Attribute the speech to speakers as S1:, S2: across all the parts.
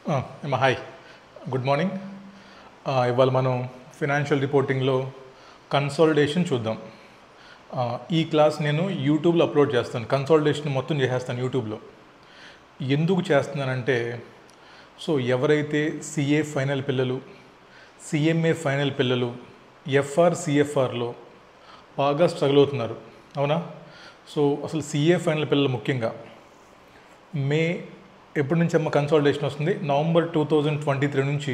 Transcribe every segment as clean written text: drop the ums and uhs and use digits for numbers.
S1: Hi, good morning. ఇవాళ మనం financial రిపోర్టింగ్లో consolidation చూద్దాం. ఈ క్లాస్ నేను యూట్యూబ్లో అప్లోడ్ చేస్తాను. కన్సాలిడేషన్ మొత్తం చేసేస్తాను యూట్యూబ్లో. ఎందుకు చేస్తున్నానంటే, ఎవరైతే సిఏ ఫైనల్ పిల్లలు, సిఎంఏ ఫైనల్ పిల్లలు సిఎఫ్ఆర్లో బాగా స్ట్రగుల్ అవుతున్నారు, అవునా? అసలు సిఏ ఫైనల్ పిల్లలు ముఖ్యంగా ఎప్పటి నుంచి కన్సాలిడేషన్ వస్తుంది? నవంబర్ 2023 నుంచి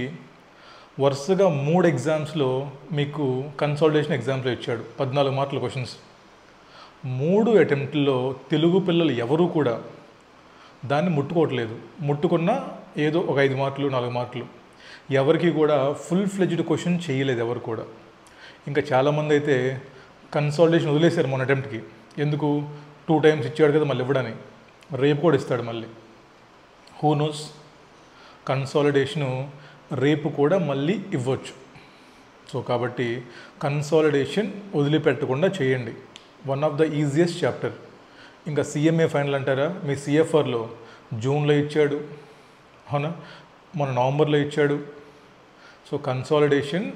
S1: వరుసగా 3 ఎగ్జామ్స్లో మీకు కన్సాలిడేషన్ ఎగ్జామ్స్లో ఇచ్చాడు. 14 మార్కుల క్వశ్చన్స్. 3 అటెంప్ట్లో తెలుగు పిల్లలు ఎవరూ కూడా దాన్ని ముట్టుకోవట్లేదు. ముట్టుకున్నా ఏదో ఒక 5 మార్కులు 4 మార్కులు, ఎవరికి కూడా ఫుల్ ఫ్లెడ్జ్డ్ క్వశ్చన్ చేయలేదు ఎవరు కూడా. ఇంకా చాలామంది అయితే కన్సాలిడేషన్ వదిలేశారు మొన్న అటెంప్ట్కి. ఎందుకు? 2 టైమ్స్ ఇచ్చాడు కదా, మళ్ళీ ఇవ్వడానికి రేపు కూడా ఇస్తాడు మళ్ళీ. హూ నోస్, కన్సాలిడేషను రేపు కూడా మళ్ళీ ఇవ్వచ్చు. కాబట్టి కన్సాలిడేషన్ వదిలిపెట్టకుండా చేయండి. One of the easiest chapter. ఇంకా సిఎంఏ ఫైనల్ అంటారా? మీ సిఎఫ్ఆర్లో జూన్లో ఇచ్చాడు, అవునా? మన నవంబర్లో ఇచ్చాడు. కన్సాలిడేషన్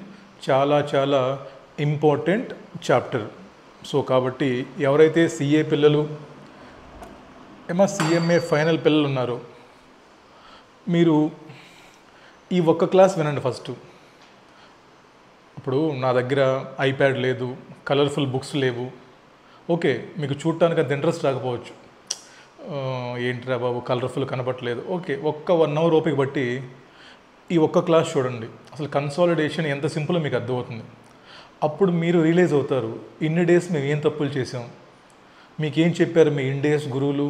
S1: చాలా చాలా ఇంపార్టెంట్ చాప్టర్. కాబట్టి ఎవరైతే సిఏ పిల్లలు సిఎంఏ ఫైనల్ పిల్లలు ఉన్నారో, మీరు ఈ ఒక్క క్లాస్ వినండి ఫస్ట్. ఇప్పుడు నా దగ్గర ఐప్యాడ్ లేదు, కలర్ఫుల్ బుక్స్ లేవు, ఓకే, మీకు చూడటానికి అంత ఇంట్రెస్ట్ రాకపోవచ్చు. ఏంటిరా బాబు కలర్ఫుల్ కనపట్లేదు, ఓకే, ఒక్క 1 అవర్ ఓపిక బట్టి ఈ ఒక్క క్లాస్ చూడండి. అసలు కన్సాలిడేషన్ ఎంత సింపుల్ మీకు అర్థమవుతుంది. అప్పుడు మీరు రియలైజ్ అవుతారు, ఇన్ని డేస్ మేము ఏం తప్పులు చేసాం. మీకేం చెప్పారు మీ ఇండేస్ గురువులు,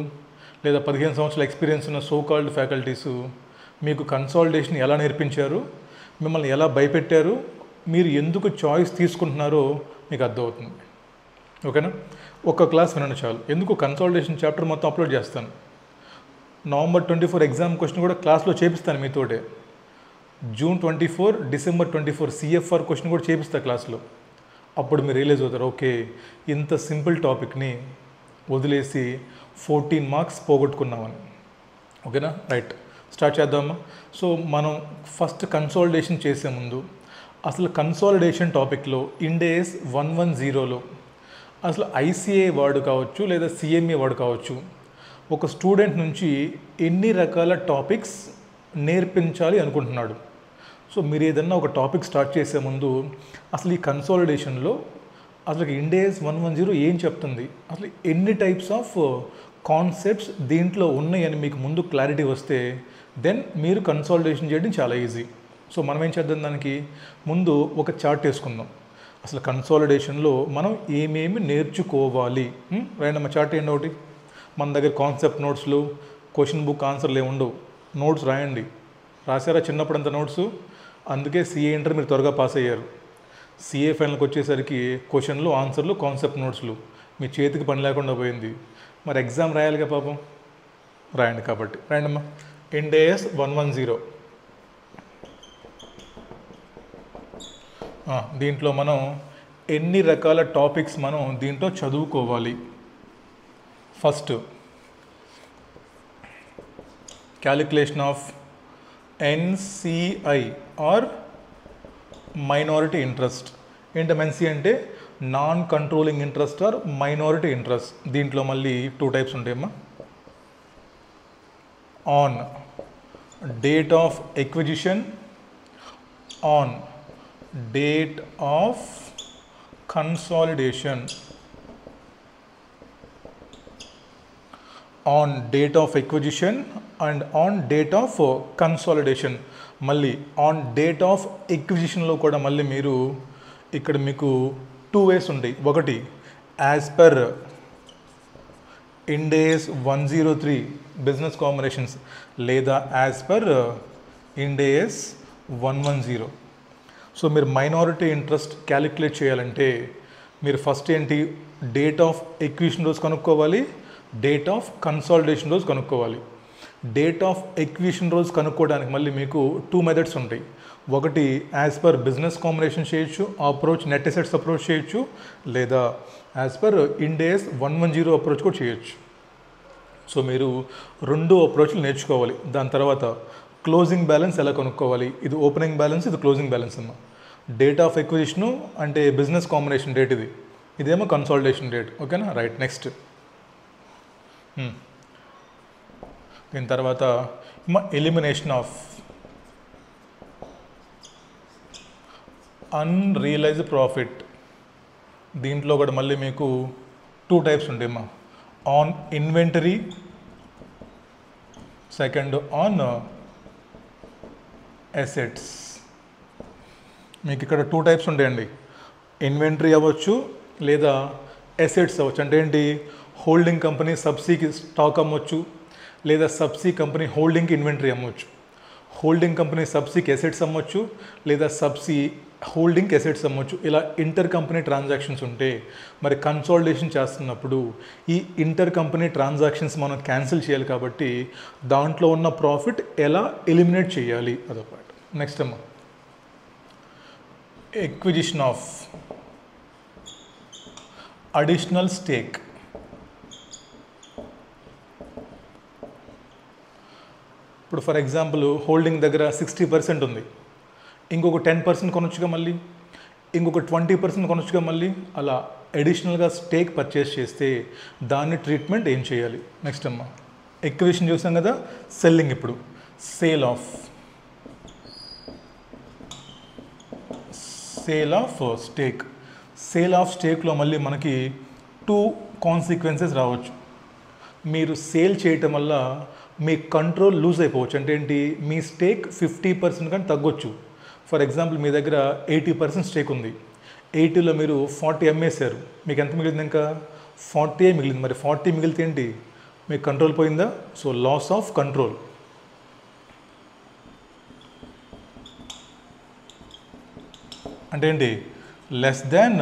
S1: లేదా 15 సంవత్సరాల ఎక్స్పీరియన్స్ ఉన్న సో కాల్డ్ ఫ్యాకల్టీసు మీకు కన్సాలిడేషన్ ఎలా నేర్పించారు, మిమ్మల్ని ఎలా భయపెట్టారు, మీరు ఎందుకు చాయిస్ తీసుకుంటున్నారో మీకు అర్థమవుతుంది. ఓకేనా? ఒక్క క్లాస్ వినండి చాలు. ఎందుకు? కన్సాలిడేషన్ చాప్టర్ మొత్తం అప్లోడ్ చేస్తాను. నవంబర్ 24 ఎగ్జామ్ క్వశ్చన్ కూడా క్లాస్లో చేపిస్తాను మీతోటే. జూన్ 24, డిసెంబర్ 24 సిఎఫ్ఆర్ క్వశ్చన్ కూడా చేపిస్తాను క్లాస్లో. అప్పుడు మీరు రియలైజ్ అవుతారు, ఓకే, ఇంత సింపుల్ టాపిక్ని వదిలేసి 14 మార్క్స్ పోగొట్టుకున్నామని. ఓకేనా? రైట్, స్టార్ట్ చేద్దామా? మనం ఫస్ట్ కన్సాలిడేషన్ చేసే ముందు అసలు కన్సాలిడేషన్ టాపిక్లో ఇండేస్ 110లో అసలు ఐసిఏ వాడు కావచ్చు లేదా సిఎంఏ వాడు కావచ్చు, ఒక స్టూడెంట్ నుంచి ఎన్ని రకాల టాపిక్స్ నేర్పించాలి అనుకుంటున్నాడు. మీరు ఏదన్నా ఒక టాపిక్ స్టార్ట్ చేసే ముందు అసలు ఈ కన్సాలిడేషన్లో అసలు ఇండేస్ 110 ఏం చెప్తుంది, అసలు ఎన్ని టైప్స్ ఆఫ్ కాన్సెప్ట్స్ దీంట్లో ఉన్నాయని మీకు ముందు క్లారిటీ వస్తే దెన్ మీరు కన్సాలిడేషన్ చేయడం చాలా ఈజీ. మనం ఏం చేద్దాం, దానికి ముందు ఒక చార్ట్ వేసుకుందాం. అసలు కన్సాలిడేషన్లో మనం ఏమేమి నేర్చుకోవాలి. రైట్, మా చార్ట్ ఏంటి ఒకటి. మన దగ్గర కాన్సెప్ట్ నోట్స్లు, క్వశ్చన్ బుక్ ఆన్సర్లు ఏమి ఉండవు. నోట్స్ రాయండి. రాశారా చిన్నప్పుడు అంత నోట్స్? అందుకే సిఏ ఇంటర్ మీరు త్వరగా పాస్ అయ్యారు. సిఏ ఫైనల్కి వచ్చేసరికి క్వశ్చన్లు, ఆన్సర్లు, కాన్సెప్ట్ నోట్స్లు మీ చేతికి పని లేకుండా పోయింది. మరి ఎగ్జామ్ రాయాలిగా పాపం, రాయండి. కాబట్టి రాయండమ్మా. ఇండేస్ 110. దీంట్లో మనం ఎన్ని రకాల టాపిక్స్ మనం దీంట్లో చదువుకోవాలి. First, calculation of NCI or minority interest. ఏంటి ఎన్సి అంటే? Non controlling interest or minority interest. దీంట్లో మళ్ళీ 2 టైప్స్ ఉంటాయమ్మా. On date of acquisition, on date of consolidation. On date of acquisition and on date of consolidation. మళ్ళీ on date of ఎక్విజిషన్లో కూడా మళ్ళీ మీరు ఇక్కడ మీకు 2 వేస్ ఉంటాయి. ఒకటి as per Ind AS 103 business combinations, లేదా యాజ్ పర్ ఇండేస్ 110. మీరు మైనారిటీ ఇంట్రెస్ట్ క్యాలిక్యులేట్ చేయాలంటే మీరు ఫస్ట్ ఏంటి, డేట్ ఆఫ్ ఎక్విజిషన్ రోజు కనుక్కోవాలి, డేట్ ఆఫ్ కన్సాలిడేషన్ రోజు కనుక్కోవాలి. డేట్ ఆఫ్ ఎక్విజిషన్ రోజు కనుక్కోవడానికి మళ్ళీ మీకు 2 మెథడ్స్ ఉంటాయి. ఒకటి యాజ్ పర్ బిజినెస్ కాంబినేషన్ చేయొచ్చు, అప్రోచ్ నెట్ అసెట్స్ అప్రోచ్ చేయొచ్చు, లేదా యాజ్ పర్ ఇండేస్ 110 అప్రోచ్ కూడా చేయొచ్చు. మీరు 2 అప్రోచ్లు నేర్చుకోవాలి. దాని తర్వాత క్లోజింగ్ బ్యాలెన్స్ ఎలా కనుక్కోవాలి, ఇది ఓపెనింగ్ బ్యాలెన్స్, ఇది క్లోజింగ్ బ్యాలెన్స్ అమ్మ. డేట్ ఆఫ్ ఎక్విజిషను అంటే బిజినెస్ కాంబినేషన్ డేట్, ఇదేమో కన్సాలిడేషన్ డేట్. ఓకేనా, రైట్. నెక్స్ట్ దీని తర్వాత ఎలిమినేషన్ ఆఫ్ అన్రియలైజ్డ్ ప్రాఫిట్. దీంట్లో కూడా మళ్ళీ మీకు 2 టైప్స్ ఉంటాయమ్మా, on inventory, second on assets. మీకు ఇక్కడ 2 టైప్స్ ఉంటాయండి, ఇన్వెంటరీ అవ్వచ్చు లేదా అసెట్స్ అవ్వచ్చు. అంటే ఏంటి, హోల్డింగ్ కంపెనీ సబ్సీకి స్టాక్ అమ్మవచ్చు, లేదా సబ్సీ కంపెనీ హోల్డింగ్కి ఇన్వెంటరీ అమ్మవచ్చు. హోల్డింగ్ కంపెనీ సబ్సీకి అసెట్స్ అమ్మవచ్చు, లేదా సబ్సీ హోల్డింగ్కి అసెట్స్ అమ్మవచ్చు. ఇలా ఇంటర్ కంపెనీ ట్రాన్సాక్షన్స్ ఉంటే మరి కన్సాలిడేషన్ చేస్తున్నప్పుడు ఈ ఇంటర్ కంపెనీ ట్రాన్సాక్షన్స్ మనం క్యాన్సిల్ చేయాలి కాబట్టి దాంట్లో ఉన్న ప్రాఫిట్ ఎలా ఎలిమినేట్ చేయాలి అదొకటి. నెక్స్ట్ అమ్మ, ఎక్విజిషన్ ఆఫ్ అడిషనల్ స్టేక్. ఇప్పుడు ఫర్ ఎగ్జాంపుల్ హోల్డింగ్ దగ్గర 60% ఉంది, ఇంకొక 10% కొనొచ్చుగా, మళ్ళీ ఇంకొక 20% కొనొచ్చుగా, మళ్ళీ అలా అడిషనల్గా స్టేక్ పర్చేస్ చేస్తే దాన్ని ట్రీట్మెంట్ ఏం చేయాలి. నెక్స్ట్ అమ్మ, ఎక్విజిషన్ చూసాం కదా, సెల్లింగ్. ఇప్పుడు sale of stake. Sale of స్టేక్లో మళ్ళీ మనకి 2 కాన్సిక్వెన్సెస్ రావచ్చు. మీరు సేల్ చేయటం వల్ల మీ కంట్రోల్ లూజ్ అయిపోవచ్చు. అంటే ఏంటి, మీ స్టేక్ 50% కానీ తగ్గొచ్చు. ఫర్ ఎగ్జాంపుల్ మీ దగ్గర 80% స్టేక్ ఉంది, 80లో మీరు 40 అమ్మేశారు, మీకు ఎంత మిగిలింది, ఇంకా 40 మిగిలింది. మరి 40 మిగిలితే ఏంటి, మీకు కంట్రోల్ పోయిందా. So loss of control. అంటే ఏంటి, లెస్ దాన్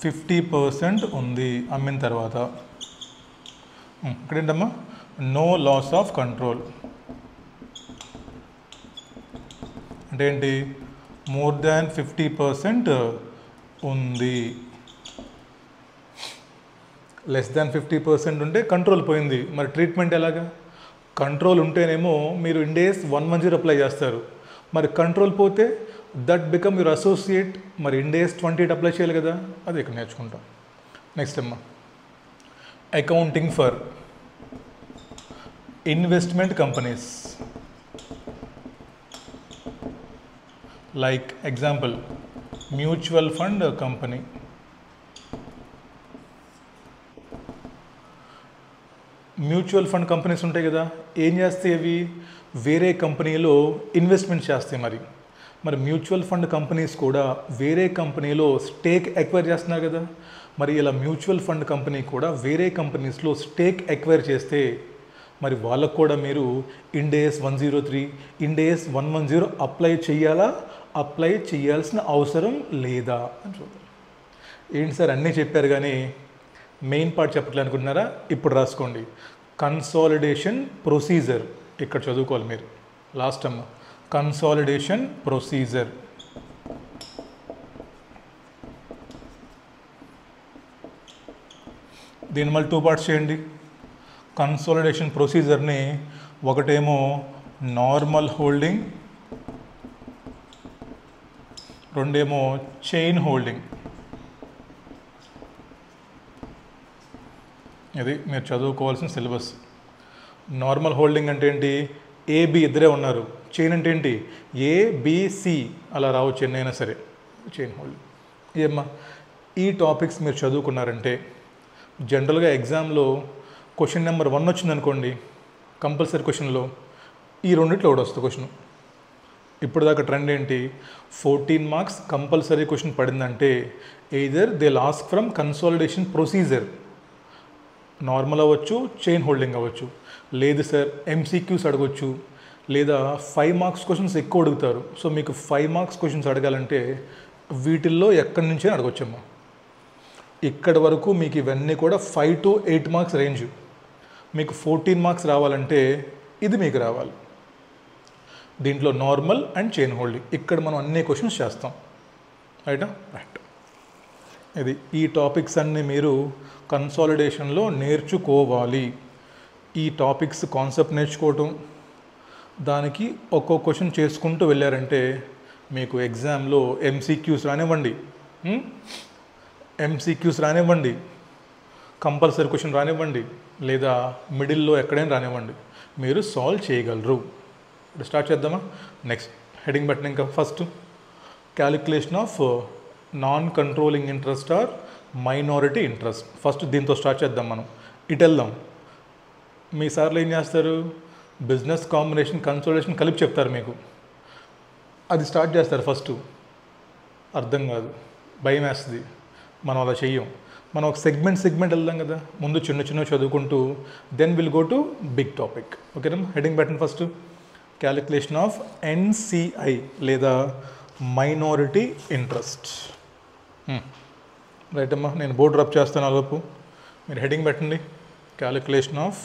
S1: 50% ఉంది అమ్మిన తర్వాత. ఇక్కడేంటమ్మా, నో లాస్ ఆఫ్ కంట్రోల్. అంటే ఏంటి, మోర్ దాన్ 50% ఉంది, లెస్ దాన్ 50% ఉంటే కంట్రోల్ పోయింది. మరి ట్రీట్మెంట్ ఎలాగా, కంట్రోల్ ఉంటేనేమో మీరు ఇండేస్ 110 అప్లై చేస్తారు, మరి కంట్రోల్ పోతే దట్ బికమ్ యువర్ అసోసియేట్, మరి ఇండేస్ 28 అప్లై చేయాలి కదా, అది ఇక్కడ నేర్చుకుంటాం. నెక్స్ట్ అమ్మా, accounting for investment companies. Like example mutual fund company. Mutual fund companies ఉంటాయి కదా, ఏం చేస్తాయి అవి, వేరే కంపెనీలో ఇన్వెస్ట్మెంట్ చేస్తాయి. మరి మ్యూచువల్ ఫండ్ కంపెనీస్ కూడా వేరే కంపెనీలో స్టేక్ ఎక్వైర్ చేస్తున్నారు కదా, మరి ఇలా మ్యూచువల్ ఫండ్ కంపెనీ కూడా వేరే కంపెనీస్లో స్టేక్ ఎక్వైర్ చేస్తే మరి వాళ్ళకు కూడా మీరు ఇండేస్ 103, ఇండేస్ 110 అప్లై చేయాలా, అప్లై చేయాల్సిన అవసరం లేదా అని చూద్దాం. ఏంటి సార్ అన్నీ చెప్పారు కానీ మెయిన్ పార్ట్ చెప్పట్లే అనుకుంటున్నారా, ఇప్పుడు రాసుకోండి. కన్సాలిడేషన్ ప్రొసీజర్ ఇక్కడ చదువుకోవాలి మీరు. లాస్ట్ అమ్మ, కన్సాలిడేషన్ ప్రొసీజర్. దీని మళ్ళీ 2 పార్ట్స్ చేయండి. కన్సాలిడేషన్ ప్రొసీజర్ని ఒకటేమో నార్మల్ హోల్డింగ్, రెండేమో చైన్ హోల్డింగ్. ఇది మీరు చదువుకోవాల్సిన సిలబస్. నార్మల్ హోల్డింగ్ అంటే ఏంటి, ఏబి ఇద్దరే ఉన్నారు, చైన్ అంటే ఏంటి, ఏబిసి అలా రావచ్చు ఎన్నైనా సరే, చైన్ హోల్డింగ్. ఏమ్మా ఈ టాపిక్స్ మీరు చదువుకున్నారంటే జనరల్గా ఎగ్జామ్లో క్వశ్చన్ నెంబర్ 1 వచ్చిందనుకోండి, కంపల్సరీ క్వశ్చన్లో ఈ రెండిట్లో ఒకటి వస్తుంది క్వశ్చన్. ఇప్పుడు దాకా ట్రెండ్ ఏంటి, 14 మార్క్స్ కంపల్సరీ క్వశ్చన్ పడిందంటే either they లాస్క్ from consolidation procedure, normal అవ్వచ్చు, చైన్ హోల్డింగ్ అవ్వచ్చు, లేదు సార్ ఎంసీక్యూస్ అడగొచ్చు, లేదా 5 మార్క్స్ క్వశ్చన్స్ ఎక్కువ అడుగుతారు. సో మీకు 5 మార్క్స్ క్వశ్చన్స్ అడగాలంటే వీటిల్లో ఎక్కడి నుంచే అడగొచ్చమ్మా. ఇక్కడ వరకు మీకు ఇవన్నీ కూడా 5 to 8 మార్క్స్ రేంజ్. మీకు 14 మార్క్స్ రావాలంటే ఇది మీకు రావాలి. దీంట్లో నార్మల్ అండ్ చైన్ హోల్డింగ్ ఇక్కడ మనం అన్ని క్వశ్చన్స్ చేస్తాం, రైటా, రైట్. ఇది ఈ టాపిక్స్ అన్నీ మీరు కన్సాలిడేషన్లో నేర్చుకోవాలి. ఈ టాపిక్స్ కాన్సెప్ట్ నేర్చుకోవటం, దానికి ఒక్కో క్వశ్చన్ చేసుకుంటూ వెళ్ళారంటే మీకు ఎగ్జామ్లో ఎంసీక్యూస్ రానివ్వండి, కంపల్సరీ క్వశ్చన్ రానివ్వండి, లేదా మిడిల్లో ఎక్కడైనా రానివ్వండి, మీరు సాల్వ్ చేయగలరు. ఇప్పుడు స్టార్ట్ చేద్దామా? నెక్స్ట్ హెడింగ్ బట్టిన ఇంకా first calculation of non controlling interest or minority interest. First దీంతో స్టార్ట్ చేద్దాం. మనం ఇటు వెళ్దాం. మీ సార్లు ఏం చేస్తారు? బిజినెస్ కాంబినేషన్, కన్సోలిడేషన్ కలిపి చెప్తారు మీకు. అది స్టార్ట్ చేస్తారు ఫస్ట్. అర్థం కాదు, భయం వేస్తుంది, మనం అలా చెయ్యం. మనం ఒక సెగ్మెంట్ వెళ్దాం కదా. ముందు చిన్న చదువుకుంటూ then will go to big topic. ఓకేనా? Heading button first calculation of NCI లేదా మైనారిటీ ఇంట్రెస్ట్. రైట్ అమ్మా, నేను బోర్డు రబ్ చేస్తాను అలోపు మీరు హెడింగ్ పెట్టండి. Calculation of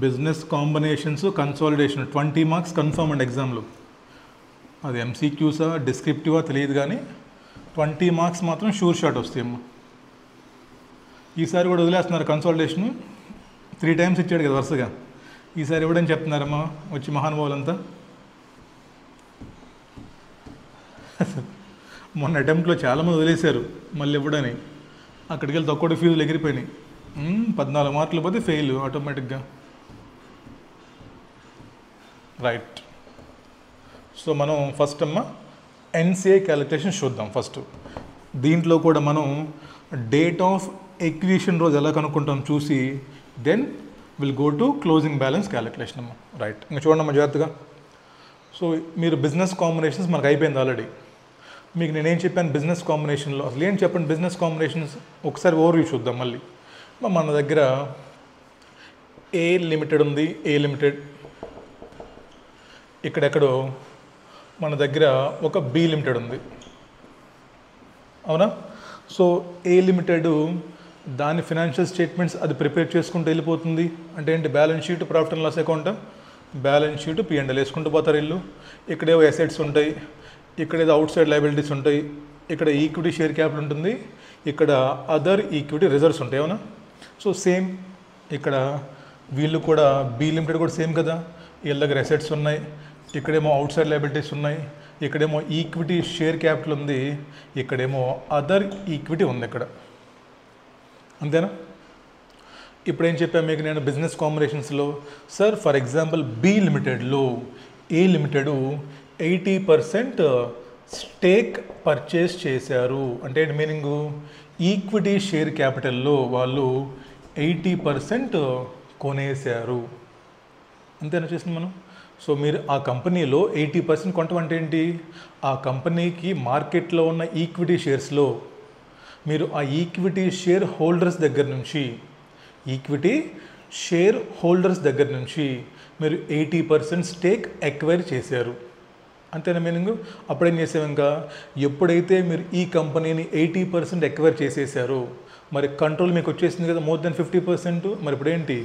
S1: business combinations consolidation. 20 marks confirm అండి ఎగ్జామ్లో. అది ఎంసీక్యూసా డిస్క్రిప్టివా తెలియదు, కానీ 20 మార్క్స్ మాత్రం షూర్ షాట్ వస్తాయమ్మా. ఈసారి కూడా వదిలేస్తున్నారు కన్సాలిడేషను. 3 టైమ్స్ ఇచ్చాడు కదా వరుసగా. ఈసారి ఇవ్వడని చెప్తున్నారమ్మా వచ్చి మహానుభావులంతా. మొన్న అటెంప్ట్లో చాలామంది వదిలేశారు మళ్ళీ ఇవ్వడని. అక్కడికి వెళ్ళి తక్కువ ఫీజులు ఎగిరిపోయినాయి. 14 మార్కులు పోతే ఫెయిల్ ఆటోమేటిక్గా. రైట్. సో మనం ఫస్ట్ అమ్మ ఎన్సిఐ క్యాలిక్యులేషన్ చూద్దాం. ఫస్ట్ దీంట్లో కూడా మనం డేట్ ఆఫ్ ఎక్విజిషన్ రోజు ఎలా కనుక్కుంటాం చూసి then will go to closing balance calculation అమ్మ. రైట్. ఇంకా చూడండి అమ్మ జాగ్రత్తగా. సో మీరు బిజినెస్ కాంబినేషన్స్ మనకు అయిపోయింది ఆల్రెడీ. మీకు నేనేం చెప్పాను బిజినెస్ కాంబినేషన్లో? అసలు ఏం చెప్పండి బిజినెస్ కాంబినేషన్స్ ఒకసారి ఓవర్వ్యూ చూద్దాం మళ్ళీ. మన దగ్గర ఏ లిమిటెడ్ ఉంది, ఏ లిమిటెడ్. ఇక్కడెక్కడో మన దగ్గర ఒక బి లిమిటెడ్ ఉంది, అవునా? సో ఏ లిమిటెడ్ దాని ఫినాన్షియల్ స్టేట్మెంట్స్ అది ప్రిపేర్ చేసుకుంటూ వెళ్ళిపోతుంది. అంటే ఏంటి? Balance sheet, profit and loss account, balance sheet, P&L వేసుకుంటూ పోతారు ఇల్లు. ఇక్కడేవో అసెట్స్ ఉంటాయి, ఇక్కడేదో అవుట్ సైడ్ లయబిలిటీస్ ఉంటాయి, ఇక్కడ ఈక్విటీ షేర్ క్యాపిటల్ ఉంటుంది, ఇక్కడ అదర్ ఈక్విటీ రిజర్వ్స్ ఉంటాయి, అవునా? సో సేమ్ ఇక్కడ వీళ్ళు కూడా బి లిమిటెడ్ కూడా సేమ్ కదా. వీళ్ళ దగ్గర అసెట్స్ ఉన్నాయి, ఇక్కడేమో అవుట్ సైడ్ లయబిలిటీస్ ఉన్నాయి, ఇక్కడేమో ఈక్విటీ షేర్ క్యాపిటల్ ఉంది, ఇక్కడేమో అదర్ ఈక్విటీ ఉంది ఇక్కడ. అంతేనా? ఇప్పుడు ఏం చెప్పాను మీకు నేను బిజినెస్ కాంబినేషన్స్లో? సార్ ఫర్ ఎగ్జాంపుల్ బి లిమిటెడ్లో ఏ లిమిటెడ్ 80% స్టేక్ పర్చేస్ చేశారు. అంటే ఏంటి మీనింగు? ఈక్విటీ షేర్ క్యాపిటల్లో వాళ్ళు 80% కొనేశారు. అంతేనా చేసింది మనం? సో మీరు ఆ కంపెనీలో 80% కొనటం అంటే ఏంటి? ఆ కంపెనీకి మార్కెట్లో ఉన్న ఈక్విటీ షేర్స్లో మీరు ఆ ఈక్విటీ షేర్ హోల్డర్స్ దగ్గర నుంచి మీరు 80% స్టేక్ ఎక్వైర్ చేశారు. అంతేనా మీనింగ్? అప్పుడేం చేసాము? ఇంకా ఎప్పుడైతే మీరు ఈ కంపెనీని 80% ఎక్వైర్ చేసేసారో మరి కంట్రోల్ మీకు వచ్చేసింది కదా, మోర్ దెన్ 50%. మరి ఇప్పుడు ఏంటి?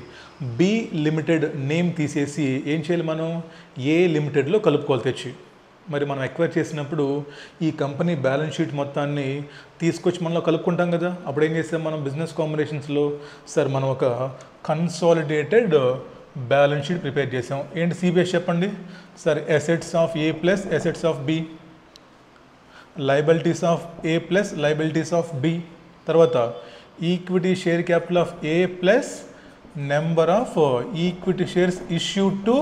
S1: బి లిమిటెడ్ నేమ్ తీసేసి ఏం చేయాలి మనం? ఏ లిమిటెడ్లో కలుపుకోవాలి తెచ్చి. మరి మనం ఎక్వైర్ చేసినప్పుడు ఈ కంపెనీ బ్యాలెన్స్ షీట్ మొత్తాన్ని తీసుకొచ్చి మనలో కలుపుకుంటాం కదా. అప్పుడు ఏం చేస్తాం మనం బిజినెస్ కాంబినేషన్స్లో? సార్ మనం ఒక కన్సాలిడేటెడ్ బ్యాలెన్స్ షీట్ ప్రిపేర్ చేసాం. ఏంటి సిబిఎస్ చెప్పండి sir? Assets of A plus assets of B, liabilities of A plus liabilities of B, తర్వాత equity share capital of A plus number of equity shares issued to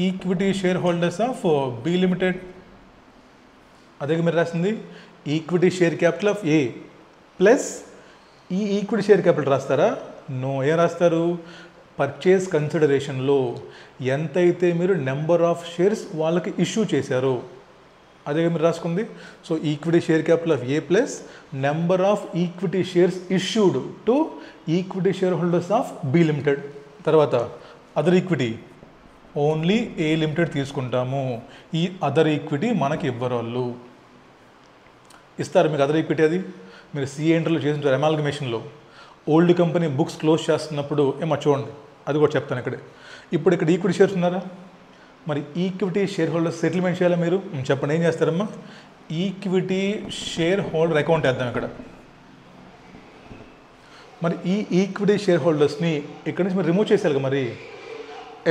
S1: equity share holders of B limited. అదే మీరు రాసింది equity share capital of A plus ఈ equity share capital రాస్తారా? No. ఏం రాస్తారు? Purchase కన్సిడరేషన్లో ఎంతైతే మీరు నెంబర్ ఆఫ్ షేర్స్ వాళ్ళకి ఇష్యూ చేశారో అదే మీరు రాసుకుంది. So equity share capital of A plus number of equity shares issued to equity share holders of B limited. తర్వాత other equity only A limited తీసుకుంటాము. ఈ అదర్ ఈక్విటీ మనకి ఇవ్వరు వాళ్ళు. ఇస్తారు మీకు అదర్ ఈక్విటీ. అది మీరు సిఏ ఇంటర్లో చేసింటారు అమాల్గమేషన్లో. ఓల్డ్ కంపెనీ బుక్స్ క్లోజ్ చేస్తున్నప్పుడు చూడండి, అది కూడా చెప్తాను ఇక్కడే. ఇప్పుడు ఇక్కడ ఈక్విటీ షేర్స్ ఉన్నారా? మరి ఈక్విటీ షేర్ హోల్డర్ సెటిల్మెంట్ చేయాలా మీరు? చెప్పండి ఏం చేస్తారమ్మా? ఈక్విటీ షేర్ హోల్డర్ అకౌంట్ వేద్దాం ఇక్కడ. మరి ఈ ఈక్విటీ షేర్ హోల్డర్స్ని ఇక్కడి నుంచి మీరు రిమూవ్ చేశారు కదా, మరి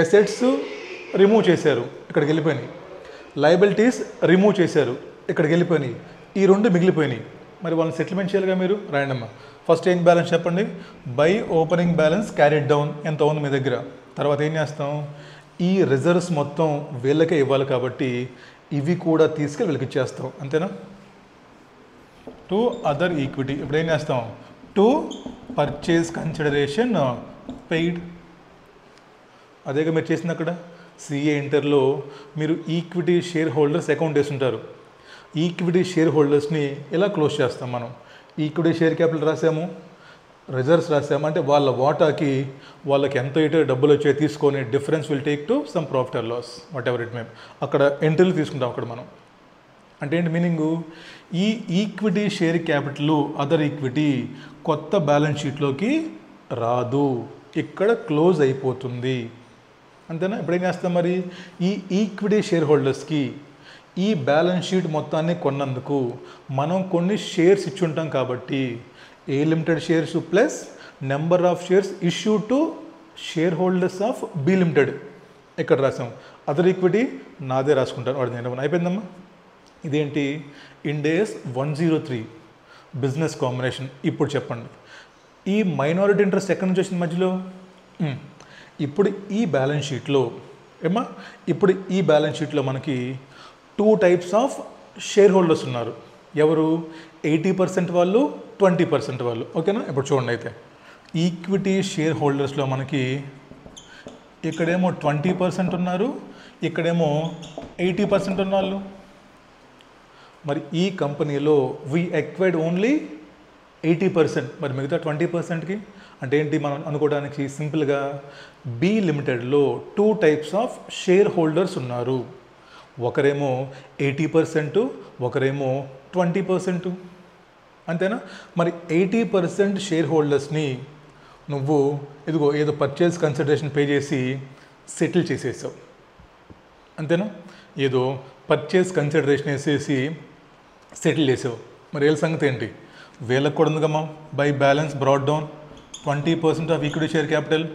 S1: అసెట్స్ రిమూవ్ చేశారు, ఇక్కడికి వెళ్ళిపోయినాయి. లయబిలిటీస్ రిమూవ్ చేశారు, ఇక్కడికి వెళ్ళిపోయినాయి. ఈ రెండు మిగిలిపోయినాయి. మరి వాళ్ళని సెటిల్మెంట్ చేయాలిగా మీరు. రాయండమ్మా. ఫస్ట్ ఏం బ్యాలెన్స్ చెప్పండి. By opening balance carried down ఎంత ఉంది మీ దగ్గర. తర్వాత ఏం చేస్తాం, ఈ రిజర్వ్స్ మొత్తం వీళ్ళకే ఇవ్వాలి కాబట్టి ఇవి కూడా తీసుకెళ్ళి వీళ్ళకి ఇచ్చేస్తాం. అంతేనా. To other equity. ఇప్పుడు ఏం చేస్తాం, టు పర్చేజ్ కన్సిడరేషన్ పెయిడ్. అదేగా మీరు చేసింది అక్కడ. సిఏ ఇంటర్లో మీరు ఈక్విటీ షేర్ హోల్డర్స్ అకౌంట్ వేస్తుంటారు. ఈక్విటీ షేర్ హోల్డర్స్ని ఎలా క్లోజ్ చేస్తాం మనం. ఈక్విటీ షేర్ క్యాపిటల్ రాసాము, రిజర్వ్స్ రాసాము, అంటే వాళ్ళ వాటాకి వాళ్ళకి ఎంత అయితే డబ్బులు వచ్చాయో తీసుకొని difference will take to sum profit or loss whatever it may. అక్కడ ఎంట్రీలు తీసుకుంటాం అక్కడ మనం. అంటే ఏంటి మీనింగు, ఈ equity share capital other equity కొత్త బ్యాలెన్స్ షీట్లోకి రాదు, ఇక్కడ క్లోజ్ అయిపోతుంది. అంతేనా. ఇప్పుడు ఏం చేస్తాం మరి, ఈ ఈక్విటీ షేర్ హోల్డర్స్కి ఈ బ్యాలెన్స్ షీట్ మొత్తాన్ని కొన్నందుకు మనం కొన్ని షేర్స్ ఇచ్చుంటాం కాబట్టి a limited shares plus number of shares issue to share holders of B limited ఇక్కడ రాసాం. అదర్ ఈక్విటీ నాదే రాసుకుంటాను వాడు నేను. అయిపోయిందమ్మా. ఇదేంటి, ఇండేస్ 103 బిజినెస్ కాంబినేషన్. ఇప్పుడు చెప్పండి, ఈ మైనారిటీ ఇంట్రెస్ట్ ఎక్కడి నుంచి వచ్చింది మధ్యలో. ఇప్పుడు ఈ బ్యాలెన్స్ షీట్లో ఏమా, ఇప్పుడు ఈ బ్యాలెన్స్ షీట్లో మనకి 2 టైప్స్ ఆఫ్ షేర్ హోల్డర్స్ ఉన్నారు. ఎవరు, 80% వాళ్ళు, 20% వాళ్ళు. ఓకేనా. ఇప్పుడు చూడండి, అయితే ఈక్విటీ షేర్ హోల్డర్స్లో మనకి ఇక్కడేమో 20% ఉన్నారు, ఇక్కడేమో 80% ఉన్నారు. మరి ఈ కంపెనీలో వి ఎక్వైర్డ్ ఓన్లీ 80%. మరి మిగతా 20%కి అంటే ఏంటి మనం అనుకోవడానికి సింపుల్గా, బి లిమిటెడ్లో 2 టైప్స్ ఆఫ్ షేర్ హోల్డర్స్ ఉన్నారు. ఒకరేమో 80%, ఒకరేమో 20%. అంతేనా. మరి 80% షేర్ హోల్డర్స్ని నువ్వు ఇదిగో ఏదో పర్చేజ్ కన్సిడరేషన్ పే చేసి సెటిల్ చేసేసావు. అంతేనా. ఏదో పర్చేజ్ కన్సిడరేషన్ వేసేసి సెటిల్ చేసావు. మరి వీళ్ళ సంగతి ఏంటి, వీళ్ళకి కూడా ఉందిగమ్మా. By balance brought down 20% of equity share capital,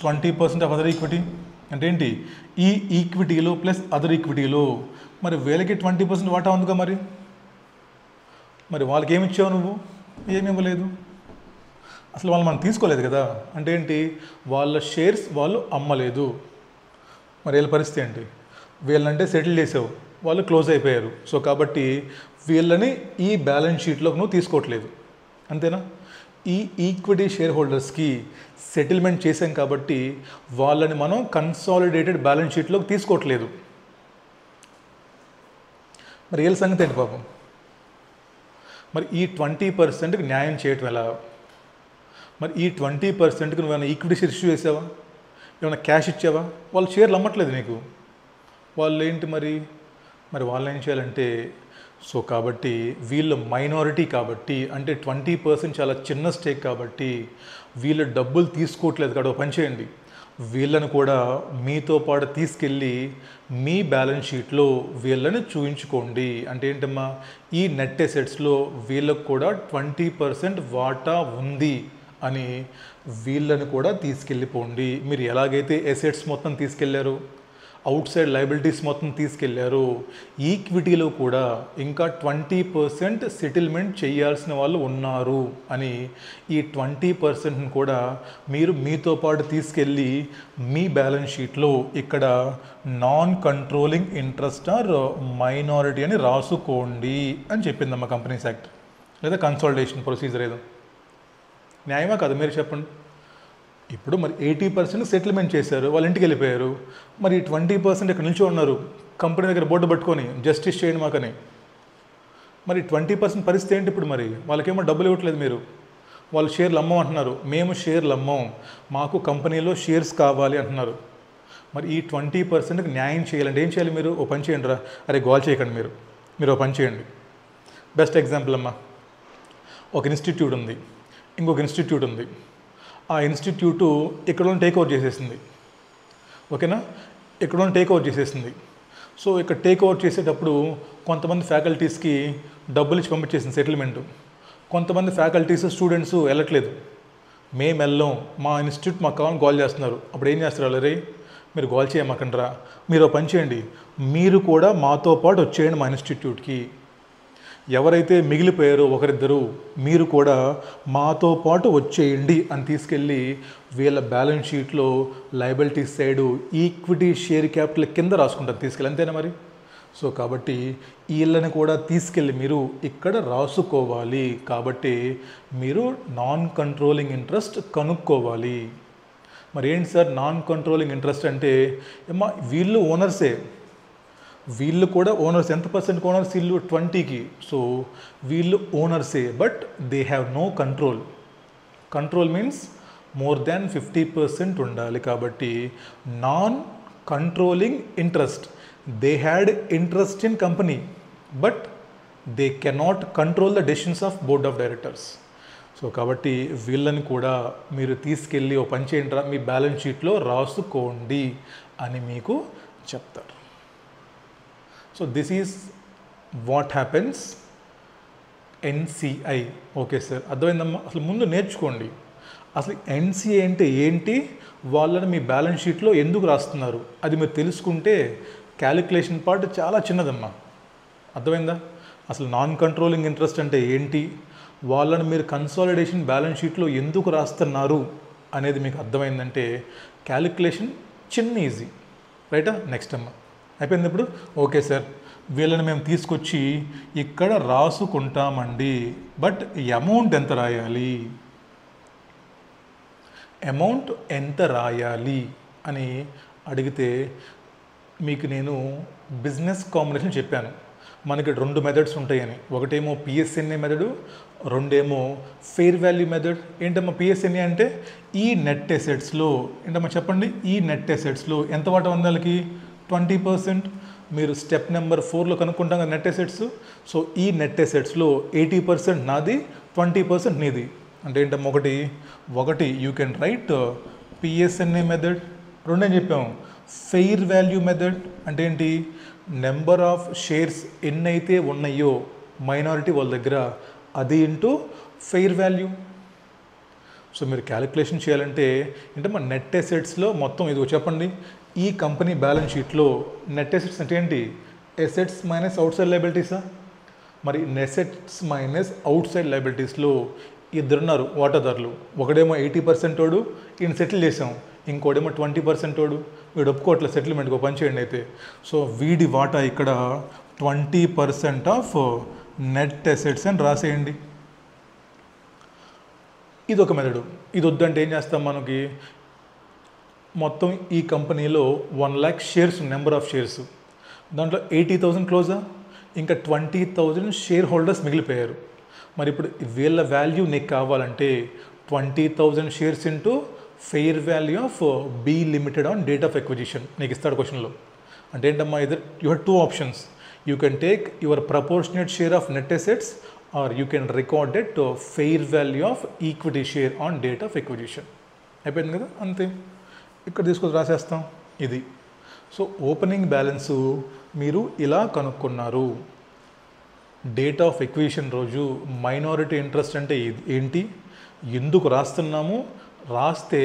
S1: 20% of other equity. అంటే ఏంటి, ఈ ఈక్విటీలో ప్లస్ అదర్ ఈక్విటీలో మరి వీళ్ళకి 20% వాటా ఉందిగా. మరి వాళ్ళకి ఏమి ఇచ్చావు నువ్వు, ఏమి ఇవ్వలేదు. అసలు వాళ్ళు మనం తీసుకోలేదు కదా. అంటే ఏంటి, వాళ్ళ షేర్స్ వాళ్ళు అమ్మలేదు. మరి వీళ్ళ పరిస్థితి ఏంటి, వీళ్ళంటే సెటిల్ చేసావు, వాళ్ళు క్లోజ్ అయిపోయారు. సో కాబట్టి వీళ్ళని ఈ బ్యాలెన్స్ షీట్లోకి నువ్వు తీసుకోవట్లేదు. అంతేనా. ఈ ఈక్విటీ షేర్ హోల్డర్స్కి సెటిల్మెంట్ చేసాం కాబట్టి వాళ్ళని మనం కన్సాలిడేటెడ్ బ్యాలెన్స్ షీట్లోకి తీసుకోవట్లేదు. మరి వీళ్ళ సంగతి ఏంటి పాపం. మరి ఈ 20%కి న్యాయం చేయటం ఎలా. మరి ఈ 20%కి నువ్వేమైనా ఈక్విటీ షేర్ ఇష్యూ చేసావా, ఏమైనా క్యాష్ ఇచ్చావా. వాళ్ళు షేర్లు అమ్మట్లేదు నీకు. వాళ్ళు ఏంటి మరి వాళ్ళు ఏం చేయాలంటే, సో కాబట్టి వీళ్ళు మైనారిటీ కాబట్టి, అంటే 20% చాలా చిన్న స్టేక్ కాబట్టి వీళ్ళు డబ్బులు తీసుకోవట్లేదు కాబట్టి ఒక పని చేయండి, వీళ్ళని కూడా మీతో పాటు తీసుకెళ్ళి మీ బ్యాలెన్స్ షీట్లో వీళ్ళని చూయించుకోండి. అంటే ఏంటమ్మా, ఈ నెట్ అసెట్స్లో వీళ్ళకు కూడా 20% వాటా ఉంది అని వీళ్ళని కూడా తీసుకెళ్ళిపోండి. మీరు ఎలాగైతే అసెట్స్ మొత్తం తీసుకెళ్లారో, అవుట్ సైడ్ లయబిలిటీస్ మొత్తం తీసుకెళ్లారు, ఈక్విటీలో కూడా ఇంకా 20% సెటిల్మెంట్ చేయాల్సిన వాళ్ళు ఉన్నారు అని ఈ 20%ని కూడా మీరు మీతో పాటు తీసుకెళ్ళి మీ బ్యాలెన్స్ షీట్లో ఇక్కడ non controlling interest or minority అని రాసుకోండి అని చెప్పిందమ్మా కంపెనీస్ యాక్ట్, లేదా కన్సాలిడేషన్ ప్రొసీజర్ ఏదో. న్యాయమా కదా మీరు చెప్పండి. ఇప్పుడు మరి 80% సెటిల్మెంట్ చేశారు, వాళ్ళ ఇంటికి వెళ్ళిపోయారు. మరి 20% ఇక్కడ నిల్చో ఉన్నారు కంపెనీ దగ్గర బోర్డు పట్టుకొని జస్టిస్ చేయండి మాకని. మరి 20% పరిస్థితి ఏంటి ఇప్పుడు. మరి వాళ్ళకేమో డబ్బులు ఇవ్వట్లేదు, మీరు వాళ్ళు షేర్లు అమ్మమంటున్నారు, మేము షేర్లు అమ్మం, మాకు కంపెనీలో షేర్స్ కావాలి అంటున్నారు. మరి ఈ 20%కి న్యాయం చేయాలంటే ఏం చేయాలి మీరు. ఓ పని చేయండి రా, అరే గోల్ చేయకండి మీరు ఓ పని చేయండి. బెస్ట్ ఎగ్జాంపుల్ అమ్మా, ఒక ఇన్స్టిట్యూట్ ఉంది, ఇంకొక ఇన్స్టిట్యూట్ ఉంది. ఆ ఇన్స్టిట్యూటు ఇక్కడ టేక్ ఓవర్ చేసేసింది. ఓకేనా, ఇక్కడ టేక్ ఓవర్ చేసేసింది. సో ఇక్కడ టేక్ ఓవర్ చేసేటప్పుడు కొంతమంది ఫ్యాకల్టీస్కి డబ్బులు ఇచ్చి పంపించేసింది సెటిల్మెంటు. కొంతమంది ఫ్యాకల్టీస్ స్టూడెంట్స్ వెళ్ళట్లేదు. మేము వెళ్ళాం, మా ఇన్స్టిట్యూట్ మాకు కావాలని గోల్ చేస్తున్నారు. అప్పుడు ఏం చేస్తారు వాళ్ళు? రే మీరు గోల్ చేయమాకండ్రా, మీరు పని చేయండి, మీరు కూడా మాతో పాటు వచ్చేయండి మా ఇన్స్టిట్యూట్కి. ఎవరైతే మిగిలిపోయారో ఒకరిద్దరు, మీరు కూడా మాతో పాటు వచ్చేయండి అని తీసుకెళ్ళి వీళ్ళ బ్యాలెన్స్ షీట్లో liabilities side equity share capital కింద రాసుకుంటారు తీసుకెళ్ళి. అంతేనా మరి? సో కాబట్టి వీళ్ళని కూడా తీసుకెళ్ళి మీరు ఇక్కడ రాసుకోవాలి. కాబట్టి మీరు నాన్ కంట్రోలింగ్ ఇంట్రెస్ట్ కనుక్కోవాలి. మరి ఏంటి సార్ నాన్ కంట్రోలింగ్ ఇంట్రెస్ట్ అంటే? ఏమా వీళ్ళు ఓనర్సే, వీళ్ళు కూడా ఓనర్స్. ఎంత పర్సెంట్ ఓనర్స్? వీళ్ళు 20కి. సో వీళ్ళు ఓనర్సే, but they have no control. Control means more than 50% ఉండాలి. కాబట్టి non controlling interest. They had interest in company, but they cannot control the decisions of board of directors. So కాబట్టి వీళ్ళని కూడా మీరు తీసుకెళ్ళి ఓ పని చేయండి, మీ బ్యాలెన్స్ షీట్లో రాసుకోండి అని మీకు చెప్తారు. So this is what happens ఎన్సిఐ. Okay sir, అర్థమైందమ్మా? అసలు ముందు నేర్చుకోండి అసలు ఎన్సిఐ అంటే ఏంటి, వాళ్ళని మీ బ్యాలెన్స్ షీట్లో ఎందుకు రాస్తున్నారు అది మీరు తెలుసుకుంటే క్యాలిక్యులేషన్ పార్ట్ చాలా చిన్నదమ్మా. అర్థమైందా? అసలు నాన్ కంట్రోలింగ్ ఇంట్రెస్ట్ అంటే ఏంటి, వాళ్ళని మీరు కన్సాలిడేషన్ బ్యాలెన్స్ షీట్లో ఎందుకు రాస్తున్నారు అనేది మీకు అర్థమైందంటే క్యాలిక్యులేషన్ చిన్న ఈజీ. రైటా? నెక్స్ట్ అమ్మ అయిపోయింది ఇప్పుడు. ఓకే సార్, వీళ్ళని మేము తీసుకొచ్చి ఇక్కడ రాసుకుంటామండి, బట్ అమౌంట్ ఎంత రాయాలి, అమౌంట్ ఎంత రాయాలి అని అడిగితే మీకు నేను బిజినెస్ కాంబినేషన్ చెప్పాను. మనకి 2 మెథడ్స్ ఉంటాయని. ఒకటేమో పిఎస్ఎన్ఏ మెథడు, రెండేమో ఫెయిర్ వాల్యూ మెథడ్. ఏంటమ్మా పిఎస్ఎన్ఏ అంటే? ఈ నెట్ అసెట్స్లో ఏంటమ్మా చెప్పండి, ఈ నెట్ అసెట్స్లో ఎంత వాటా ఉంది వాళ్ళకి? 20%. మీరు స్టెప్ నెంబర్ 4లో కనుక్కుంటాం కదా నెట్ అసెట్స్. సో ఈ నెట్ అసెట్స్లో 80% నాది, 20% నీది. అంటే ఏంటమ్మా? ఒకటి యూ కెన్ రైట్ పిఎస్ఎన్ఏ మెథడ్. రెండేం చెప్పాము? Fair value method. అంటే ఏంటి? నెంబర్ ఆఫ్ షేర్స్ ఎన్నైతే ఉన్నాయో మైనారిటీ వాళ్ళ దగ్గర, అది ఇంటూ ఫెయిర్ వాల్యూ. సో మీరు క్యాలిక్యులేషన్ చేయాలంటే అంటే మన నెట్ అసెట్స్లో మొత్తం ఇదిగో చెప్పండి, ఈ కంపెనీ బ్యాలెన్స్ షీట్లో నెట్ అసెట్స్ అంటే ఏంటి? అసెట్స్ మైనస్ అవుట్ సైడ్ లయబిలిటీసా? మరి అసెట్స్ మైనస్ అవుట్ సైడ్ లయబిలిటీస్లో ఇద్దరున్నారు వాటాదారులు. ఒకడేమో 80% వాడు, ఈయన సెటిల్ చేసాం. ఇంకోడేమో 20% వాడు, వీడు ఒప్పుకోవట్లేదు సెటిల్మెంట్కి. పని చేయండి అయితే. సో వీడి వాటా ఇక్కడ 20% ఆఫ్ నెట్ అసెట్స్ అని రాసేయండి. ఇది ఒక మెథడు. ఇది వద్దంటే ఏం చేస్తాం? మనకి మొత్తం ఈ కంపెనీలో 1 lakh shares, number of shares, దాంట్లో 80,000 క్లోజా, ఇంకా 20,000 షేర్ హోల్డర్స్ మిగిలిపోయారు. మరి ఇప్పుడు వీళ్ళ వాల్యూ నీకు కావాలంటే 20,000 shares into fair value of B limited on date of acquisition నీకు ఇస్తాడు క్వశ్చన్లో. అంటే ఏంటమ్మా? Either you have 2 options. You can take your proportionate share of net assets, or you can record it fair value of equity share on date of acquisition. అయిపోయింది కదా? అంతే. ఇక్కడ తీసుకొని రాసేస్తాం ఇది. సో ఓపెనింగ్ బ్యాలెన్సు మీరు ఇలా కనుక్కున్నారు. డేట్ ఆఫ్ ఎక్విజిషన్ రోజు మైనారిటీ ఇంట్రెస్ట్ అంటే ఏంటి, ఎందుకు రాస్తున్నాము, రాస్తే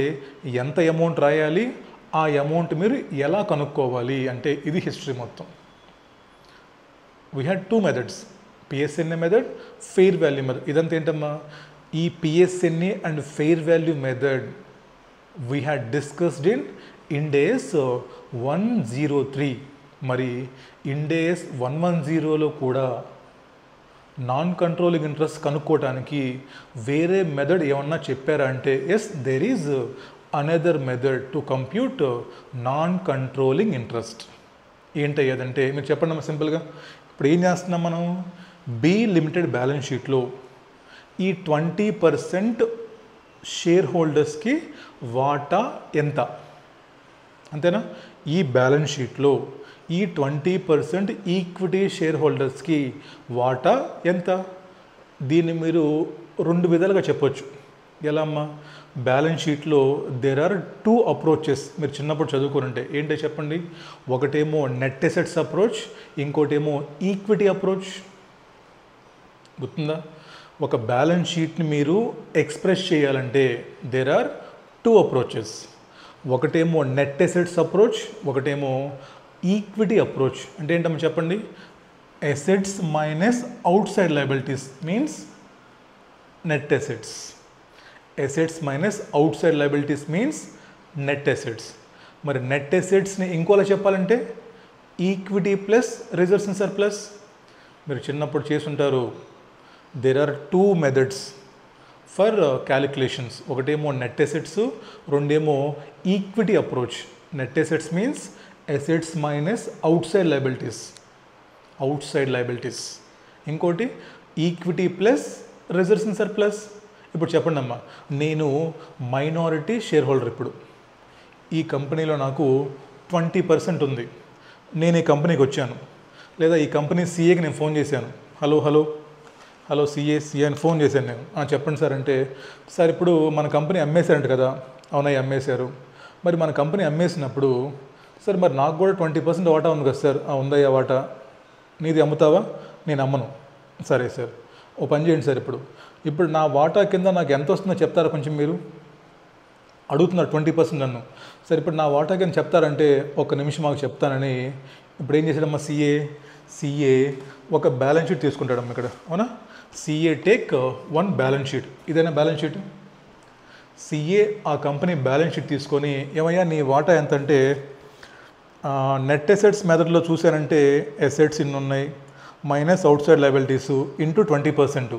S1: ఎంత అమౌంట్ రాయాలి, ఆ అమౌంట్ మీరు ఎలా కనుక్కోవాలి అంటే ఇది హిస్టరీ మొత్తం. We had 2 methods, PSNA method, fair value method. ఇదంతా ఏంటమ్మా? ఈ PSNA and fair value method we had discussed in Ind AS 103. మరి ఇండేస్ 110లో కూడా నాన్ కంట్రోలింగ్ ఇంట్రెస్ట్ కనుక్కోవటానికి వేరే మెథడ్ ఏమన్నా చెప్పారా అంటే yes, there is another method to compute non controlling interest. ఏంటయ్యేదంటే మీరు చెప్పండి అమ్మా సింపుల్గా. ఇప్పుడు ఏం చేస్తున్నాం మనం? బి లిమిటెడ్ బ్యాలెన్స్ షీట్లో ఈ 20% షేర్ హోల్డర్స్కి వాటా ఎంత, అంతేనా? ఈ బ్యాలెన్స్ షీట్లో ఈ 20% ఈక్విటీ షేర్ హోల్డర్స్కి వాటా ఎంత? దీన్ని మీరు 2 విధాలుగా చెప్పొచ్చు. ఎలా అమ్మా? బ్యాలెన్స్ షీట్లో దేర్ ఆర్ 2 అప్రోచెస్. మీరు చిన్నప్పుడు చదువుకుంటే ఏంటో చెప్పండి. ఒకటేమో నెట్ అసెట్స్ అప్రోచ్, ఇంకోటేమో ఈక్విటీ అప్రోచ్. గుర్తుందా? ఒక బ్యాలెన్స్ షీట్ని మీరు ఎక్స్ప్రెస్ చేయాలంటే దేర్ ఆర్ 2 అప్రోచెస్. ఒకటేమో నెట్ అసెట్స్ అప్రోచ్, ఒకటేమో ఈక్విటీ అప్రోచ్. అంటే ఏంటమ్మా చెప్పండి? Assets minus outside liabilities means net assets. Assets minus outside liabilities means net assets. మరి నెట్ అసెట్స్ని ఇంకోలా చెప్పాలంటే equity plus reserves and surplus. మీరు చిన్నప్పుడు చేసుంటారు. There are 2 methods for calculations. ఒకటేమో net assets, రెండేమో equity approach. Net assets means assets minus outside liabilities, outside liabilities. ఇంకోటి equity plus reserves and surplus. ఇప్పుడు చెప్పండి అమ్మా, నేను మైనారిటీ షేర్ హోల్డర్. ఇప్పుడు ఈ కంపెనీలో నాకు 20% ఉంది. నేను ఈ కంపెనీకి వచ్చాను, లేదా ఈ కంపెనీ సీఏకి నేను ఫోన్ చేశాను. హలో సీఏ అని ఫోన్ చేశాను నేను. చెప్పండి సార్ అంటే, సార్ ఇప్పుడు మన కంపెనీ అమ్మేశారంట కదా. అవునయ్య అమ్మేశారు. మరి మన కంపెనీ అమ్మేసినప్పుడు సార్ మరి నాకు కూడా 20% వాటా ఉంది కదా సార్. ఉందయ్యా వాటా. నీది అమ్ముతావా? నేను అమ్మను. సరే సార్, ఓ పని చేయండి సార్, ఇప్పుడు నా వాటా కింద నాకు ఎంత వస్తుందో చెప్తారా కొంచెం? మీరు అడుగుతున్నారు 20% నన్ను. సరే ఇప్పుడు నా వాటా కింద చెప్తారంటే ఒక నిమిషం మాకు చెప్తానని ఇప్పుడు ఏం చేశాడమ్మా సీఏ ఒక బ్యాలెన్స్ షీట్ తీసుకుంటాడమ్మా ఇక్కడ. అవునా? CA take 1 balance sheet. ఇదేనా బ్యాలెన్స్ షీట్? సీఏ ఆ కంపెనీ బ్యాలెన్స్ షీట్ తీసుకొని, ఏమయ్యా నీ వాటా ఎంత అంటే, నెట్ అసెట్స్ మెథడ్లో చూశానంటే అసెట్స్ ఇన్ని ఉన్నాయి minus outside liabilities into 20%.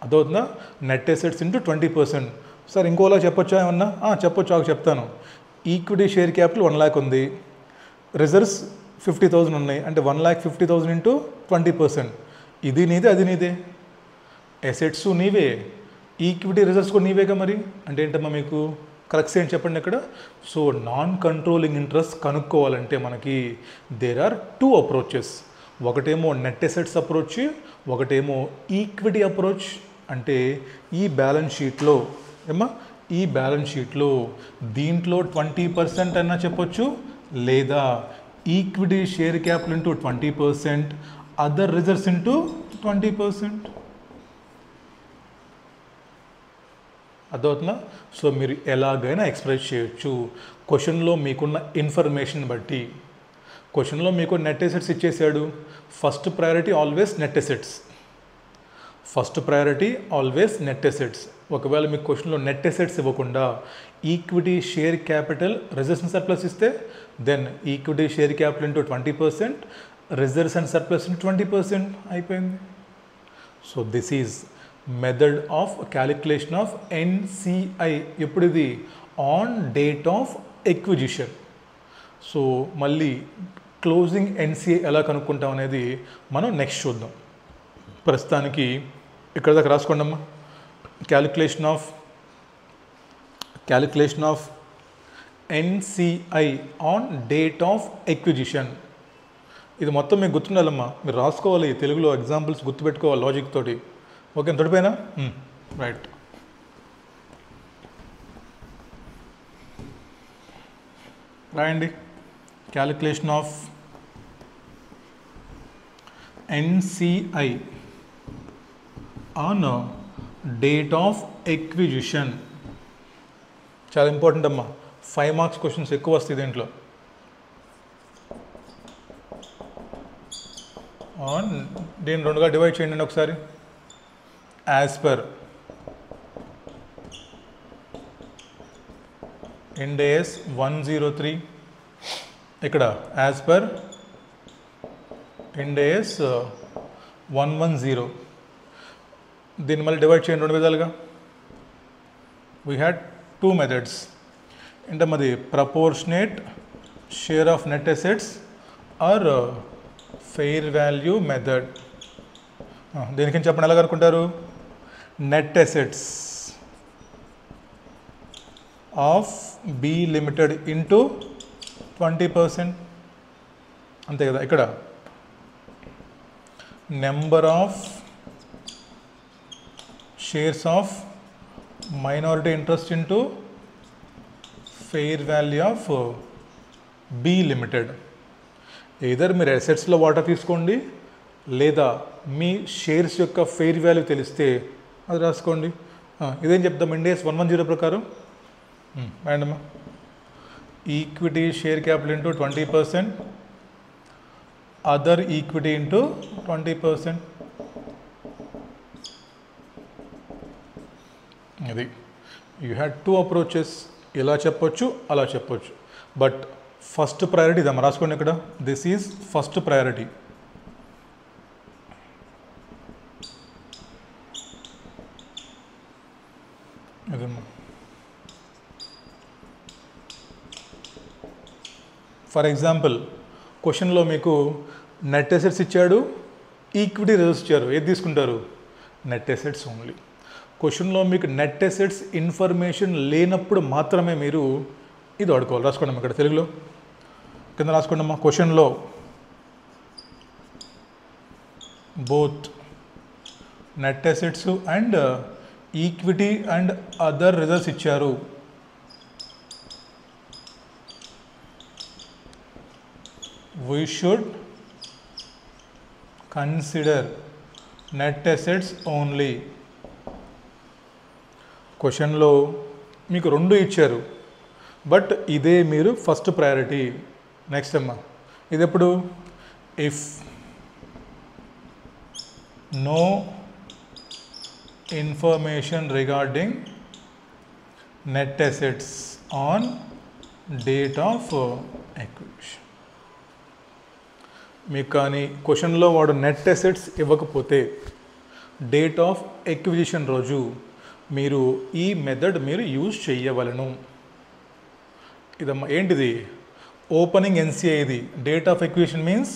S1: అదవుతుందా? Net assets into 20%. సార్ ఇంకోలా చెప్పొచ్చా ఏమన్నా? చెప్పొచ్చు, చెప్తాను. ఈక్విటీ షేర్ క్యాపిటల్ 1 lakh ఉంది, రిజర్వ్స్ 50,000 ఉన్నాయి. అంటే 1,50,000 ఇంటూ 20%. ఇది నీదే, అది నీదే. అసెట్స్ నీవే, ఈక్విటీ రిజర్వ్స్ కూడా నీవేగా. మరి అంటే ఏంటమ్మా మీకు కరెక్ట్స్ ఏంటి చెప్పండి ఇక్కడ? సో నాన్ కంట్రోలింగ్ ఇంట్రెస్ట్ కనుక్కోవాలంటే మనకి దేర్ ఆర్ 2 అప్రోచెస్. ఒకటేమో నెట్ అసెట్స్ అప్రోచ్, ఒకటేమో ఈక్విటీ అప్రోచ్. అంటే ఈ బ్యాలెన్స్ షీట్లో దీంట్లో 20% అన్నా చెప్పొచ్చు, లేదా equity share capital into 20%, other reserves into 20%. అదవుతుందా? సో మీరు ఎలాగైనా ఎక్స్ప్రెస్ చేయొచ్చు క్వశ్చన్లో మీకున్న ఇన్ఫర్మేషన్ బట్టి. క్వశ్చన్లో మీకు నెట్ అసెట్స్ ఇచ్చేసాడు. First priority always net assets. ఒకవేళ మీకు క్వశ్చన్లో నెట్ అసెట్స్ ఇవ్వకుండా equity share capital reserves and surplus ఇస్తే then equity share capital into 20%, reserves and surplus into 20% అయిపోయింది. So this is method of calculation of NCI. ఎప్పుడు ఇది? On date of acquisition. So మళ్ళీ క్లోజింగ్ NCI ఎలా కనుక్కుంటాం అనేది మనం నెక్స్ట్ చూద్దాం. ప్రస్తుతానికి ఇక్కడ దాకా రాసుకోండి అమ్మా. Calculation of NCI on date of acquisition. ఇది మొత్తం మీకు గుర్తుండాలమ్మా. మీరు రాసుకోవాలి, తెలుగులో ఎగ్జాంపుల్స్ గుర్తుపెట్టుకోవాలి లాజిక్ తోటి. ఓకే, తొడిపోయినా రైట్. రాయండి. Calculation of NCI on date of acquisition. చాలా ఇంపార్టెంట్ అమ్మా. 5 మార్క్స్ క్వశ్చన్స్ ఎక్కువ వస్తాయి దీంట్లో. దీన్ని 2గా డివైడ్ చేయండి ఒకసారి. యాజ్ పర్ ఇండ్ AS 103, ఇక్కడ యాజ్ పర్ ఇండ్ AS 110. దీన్ని మళ్ళీ డివైడ్ చేయండి 2 విధాలుగా. We had 2 methods. అంటే మాది proportionate share of net assets or fair value method. దీనికి చెప్పండి ఎలా కనుక్కుంటారు? Net assets of B limited into 20%. అంతే కదా. ఇక్కడ number of shares of minority interest into fair value of B limited. Either మీరు అసెట్స్లో వాటా తీసుకోండి, లేదా మీ షేర్స్ యొక్క ఫెయిర్ వాల్యూ తెలిస్తే అది రాసుకోండి. ఇదేం చెప్తాం Ind AS 110 ప్రకారం అండమ్మా, equity share capital into 20%, other equity into 20%. ఇది యూ హ్యాడ్ 2 అప్రోచెస్, ఇలా చెప్పొచ్చు అలా చెప్పొచ్చు, బట్ ఫస్ట్ ప్రయారిటీ ఇదమ్మా, రాసుకోండి ఇక్కడ. This is first priority. ఇదమ్మా. ఫర్ ఎగ్జాంపుల్ క్వశ్చన్లో మీకు నెట్ అసెట్స్ ఇచ్చాడు, ఈక్విటీ రిజర్వ్స్ ఇచ్చారు, ఏది తీసుకుంటారు? Net assets only. క్వశ్చన్లో మీకు నెట్ అసెట్స్ ఇన్ఫర్మేషన్ లేనప్పుడు మాత్రమే మీరు ఇది వాడుకోవాలి. రాసుకోండి ఇక్కడ తెలుగులో కింద రాసుకోండి అమ్మా. క్వశ్చన్లో both net assets and equity and other reserves ఇచ్చారు, we should consider net assets only. క్వశ్చన్లో మీకు 2 ఇచ్చారు, బట్ ఇదే మీరు ఫస్ట్ ప్రయారిటీ. నెక్స్ట్ అమ్మా, ఇది ఎప్పుడు? If no information regarding net assets on date of acquisition. మీకు కానీ క్వశ్చన్లో వాడు నెట్ అసెట్స్ ఇవ్వకపోతే డేట్ ఆఫ్ ఎక్విజిషన్ రోజు మీరు ఈ మెథడ్ మీరు యూజ్ చేయవలను. ఇదమ్మా ఏంటిది? Opening NCI. ఇది date of acquisition means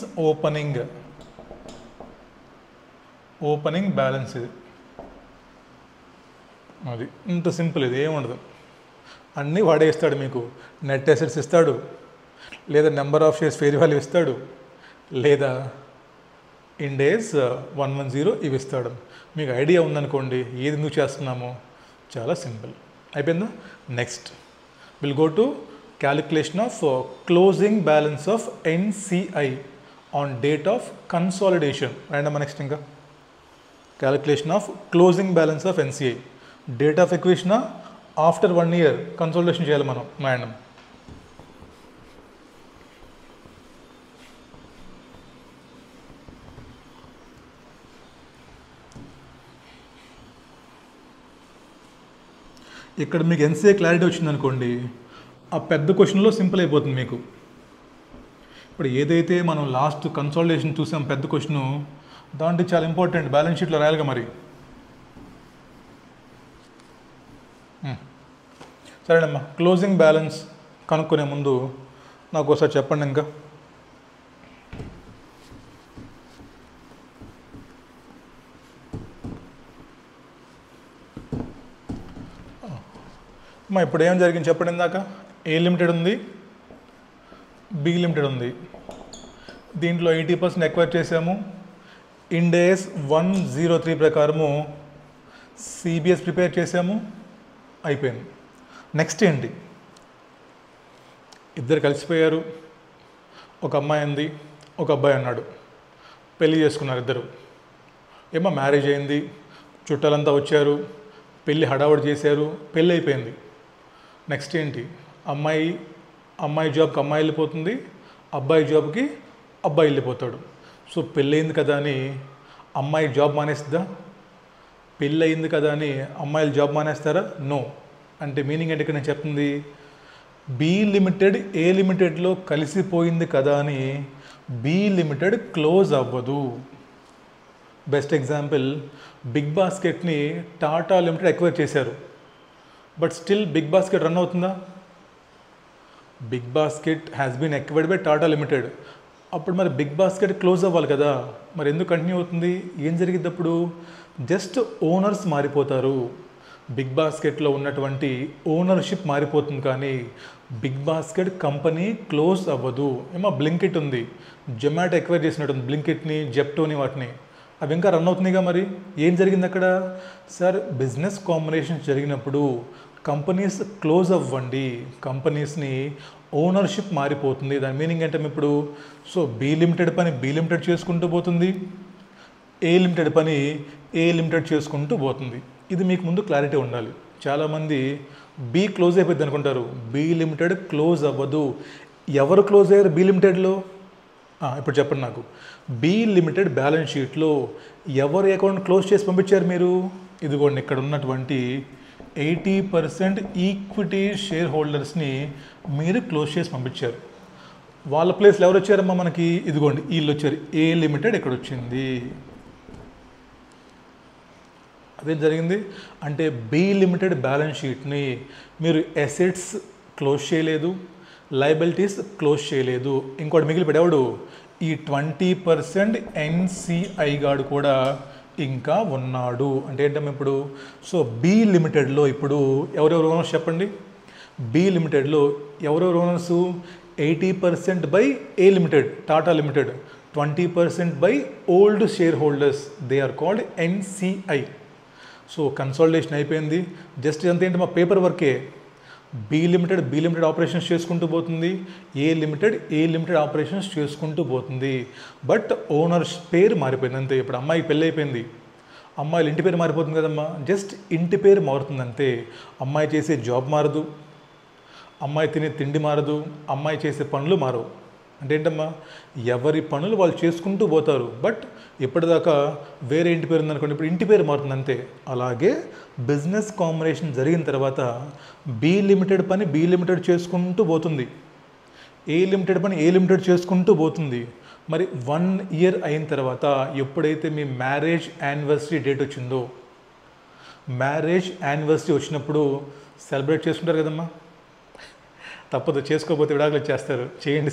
S1: opening balance. ఇది అది ఇంత సింపుల్, ఇది ఏముండదు, అన్నీ వాడే ఇస్తాడు మీకు. నెట్ అసెట్స్ ఇస్తాడు, లేదా number of shares fair value ఇస్తాడు, లేదా Ind AS 110 ఇవి ఇస్తాడు. మీకు ఐడియా ఉందనుకోండి ఏది ఎందుకు చేస్తున్నామో, చాలా సింపుల్. అయిపోయిందా? Next will go to calculation of closing balance of NCI on date of consolidation. And next ఇంకా calculation of closing balance of NCI, date of acquisition after 1 year consolidation చేయాలి మనం. మేడం ఇక్కడ మీకు NCI క్లారిటీ వచ్చిందనుకోండి, ఆ పెద్ద క్వశ్చన్లో simple అయిపోతుంది మీకు. ఇప్పుడు ఏదైతే మనం లాస్ట్ కన్సాలిడేషన్ చూసాం పెద్ద క్వశ్చను, దాంట్లో చాలా ఇంపార్టెంట్, బ్యాలెన్స్ షీట్లో రాయాలిగా మరి. సరేనమ్మా, క్లోజింగ్ బ్యాలెన్స్ కనుక్కునే ముందు నాకు ఒకసారి చెప్పండి ఇంకా. ఇప్పుడు ఏం జరిగింది చెప్పండి. ఇందాక A లిమిటెడ్ ఉంది, B లిమిటెడ్ ఉంది. దీంట్లో 80% ఎక్వైర్ చేసాము. Ind AS 103 ప్రకారము CBS ప్రిపేర్ చేసాము, అయిపోయింది. నెక్స్ట్ ఏంటి? ఇద్దరు కలిసిపోయారు, ఒక అమ్మాయి ఉంది, ఒక అబ్బాయి అన్నాడు, పెళ్ళి చేసుకున్నారు ఇద్దరు. ఏమో మ్యారేజ్ అయింది, చుట్టాలంతా వచ్చారు, పెళ్ళి హడావుడి చేశారు, పెళ్ళి అయిపోయింది. నెక్స్ట్ ఏంటి? అమ్మాయి జాబ్కి అమ్మాయి వెళ్ళిపోతుంది, అబ్బాయి జాబ్కి అబ్బాయి వెళ్ళిపోతాడు. సో పెళ్ళయింది కదా అని అమ్మాయి జాబ్ మానేస్తుందా? పెళ్ళి అయింది కదా అని అమ్మాయిలు జాబ్ మానేస్తారా? నో. అంటే మీనింగ్ ఏంటి ఇక్కడ నేను చెప్తుంది? B లిమిటెడ్ A లిమిటెడ్లో కలిసిపోయింది కదా అని B లిమిటెడ్ క్లోజ్ అవ్వదు. బెస్ట్ ఎగ్జాంపుల్, బిగ్ బాస్కెట్ని టాటా లిమిటెడ్ ఎక్వైర్ చేశారు, but still Big Basket run అవుతుందా? Big Basket has been acquired by Tata limited. అప్పుడు మరి బిగ్ బాస్కెట్ క్లోజ్ అవ్వాలి కదా, మరి ఎందుకు కంటిన్యూ అవుతుంది? ఏం జరిగింది అప్పుడు? జస్ట్ ఓనర్స్ మారిపోతారు. బిగ్ బాస్కెట్లో ఉన్నటువంటి ఓనర్షిప్ మారిపోతుంది, కానీ బిగ్ బాస్కెట్ కంపెనీ క్లోజ్ అవ్వదు. ఏమో బ్లింకిట్ ఉంది, జొమాటో ఎక్వైర్ చేసినట్టుంది బ్లింకిట్ని, జెప్టోని, వాటిని, అవి ఇంకా రన్ అవుతున్నాయిగా. మరి ఏం జరిగింది అక్కడ? సార్ బిజినెస్ కాంబినేషన్ జరిగినప్పుడు కంపెనీస్ క్లోజ్ అవ్వండి, కంపెనీస్ని ఓనర్షిప్ మారిపోతుంది. దాని మీనింగ్ ఏంటంటే ఇప్పుడు సో B లిమిటెడ్ పని B లిమిటెడ్ చేసుకుంటూ పోతుంది, ఏ లిమిటెడ్ పని ఏ లిమిటెడ్ చేసుకుంటూ పోతుంది. ఇది మీకు ముందు క్లారిటీ ఉండాలి. చాలామంది బి క్లోజ్ అయిపోద్ది అనుకుంటారు. బి లిమిటెడ్ క్లోజ్ అవ్వదు. ఎవరు క్లోజ్ అయ్యారు బి లిమిటెడ్లో? ఇప్పుడు చెప్పండి నాకు. బి లిమిటెడ్ బ్యాలెన్స్ షీట్లో ఎవరి అకౌంట్ క్లోజ్ చేసి పంపించారు మీరు? ఇదిగోండి, ఇక్కడ ఉన్నటువంటి 80% ఈక్విటీ షేర్ హోల్డర్స్ని మీరు క్లోజ్ చేసి పంపించారు. వాళ్ళ ప్లేస్లో ఎవరు వచ్చారమ్మా మనకి? ఇదిగోండి, వీళ్ళు వచ్చారు. ఏ లిమిటెడ్ ఇక్కడ వచ్చింది. అదేం జరిగింది అంటే బి లిమిటెడ్ బ్యాలెన్స్ షీట్ని మీరు అసెట్స్ క్లోజ్ చేయలేదు, లయబిలిటీస్ క్లోజ్ చేయలేదు. ఇంకోటి మిగిలిపెట్టేవాడు ఈ 20% ఎన్సిఐ గాడు కూడా ఇంకా ఉన్నాడు. అంటే ఏంటమ్మా ఇప్పుడు? సో బి లిమిటెడ్లో ఇప్పుడు ఎవరెవరు ఓనర్స్ చెప్పండి. బి లిమిటెడ్లో ఎవరెవరు owners? 80% by A limited, Tata limited. 20% by old share holders, they are called NCI. So consolidation అయిపోయింది. జస్ట్ ఇదంతా ఏంటి మా పేపర్ వర్కే. బి లిమిటెడ్ ఆపరేషన్స్ చేసుకుంటూ పోతుంది, ఏ లిమిటెడ్ ఆపరేషన్స్ చేసుకుంటూ పోతుంది. బట్ ఓనర్స్ పేరు మారిపోయింది అంతే. ఇప్పుడు అమ్మాయికి పెళ్ళి అయిపోయింది, అమ్మాయిల ఇంటి పేరు మారిపోతుంది కదమ్మా. జస్ట్ ఇంటి పేరు మారుతుంది అంతే. అమ్మాయి చేసే జాబ్ మారదు, అమ్మాయి తినే తిండి మారదు, అమ్మాయి చేసే పనులు మారవు. అంటే ఏంటమ్మా, ఎవరి పనులు వాళ్ళు చేసుకుంటూ పోతారు. బట్ ఇప్పటిదాకా వేరే ఇంటి పేరు ఉందనుకోండి, ఇప్పుడు ఇంటి పేరు మారుతుంది అంతే. అలాగే బిజినెస్ కాంబినేషన్ జరిగిన తర్వాత బి లిమిటెడ్ పని బి లిమిటెడ్ చేసుకుంటూ పోతుంది, ఏ లిమిటెడ్ పని ఏ లిమిటెడ్ చేసుకుంటూ పోతుంది. మరి 1 year అయిన తర్వాత ఎప్పుడైతే మీ మ్యారేజ్ యానివర్సరీ డేట్ వచ్చిందో, మ్యారేజ్ యానివర్సరీ వచ్చినప్పుడు సెలబ్రేట్ చేసుకుంటారు కదమ్మా. తప్పదు, చేసుకోకపోతే విడాకులు చేస్తారు. చేయండి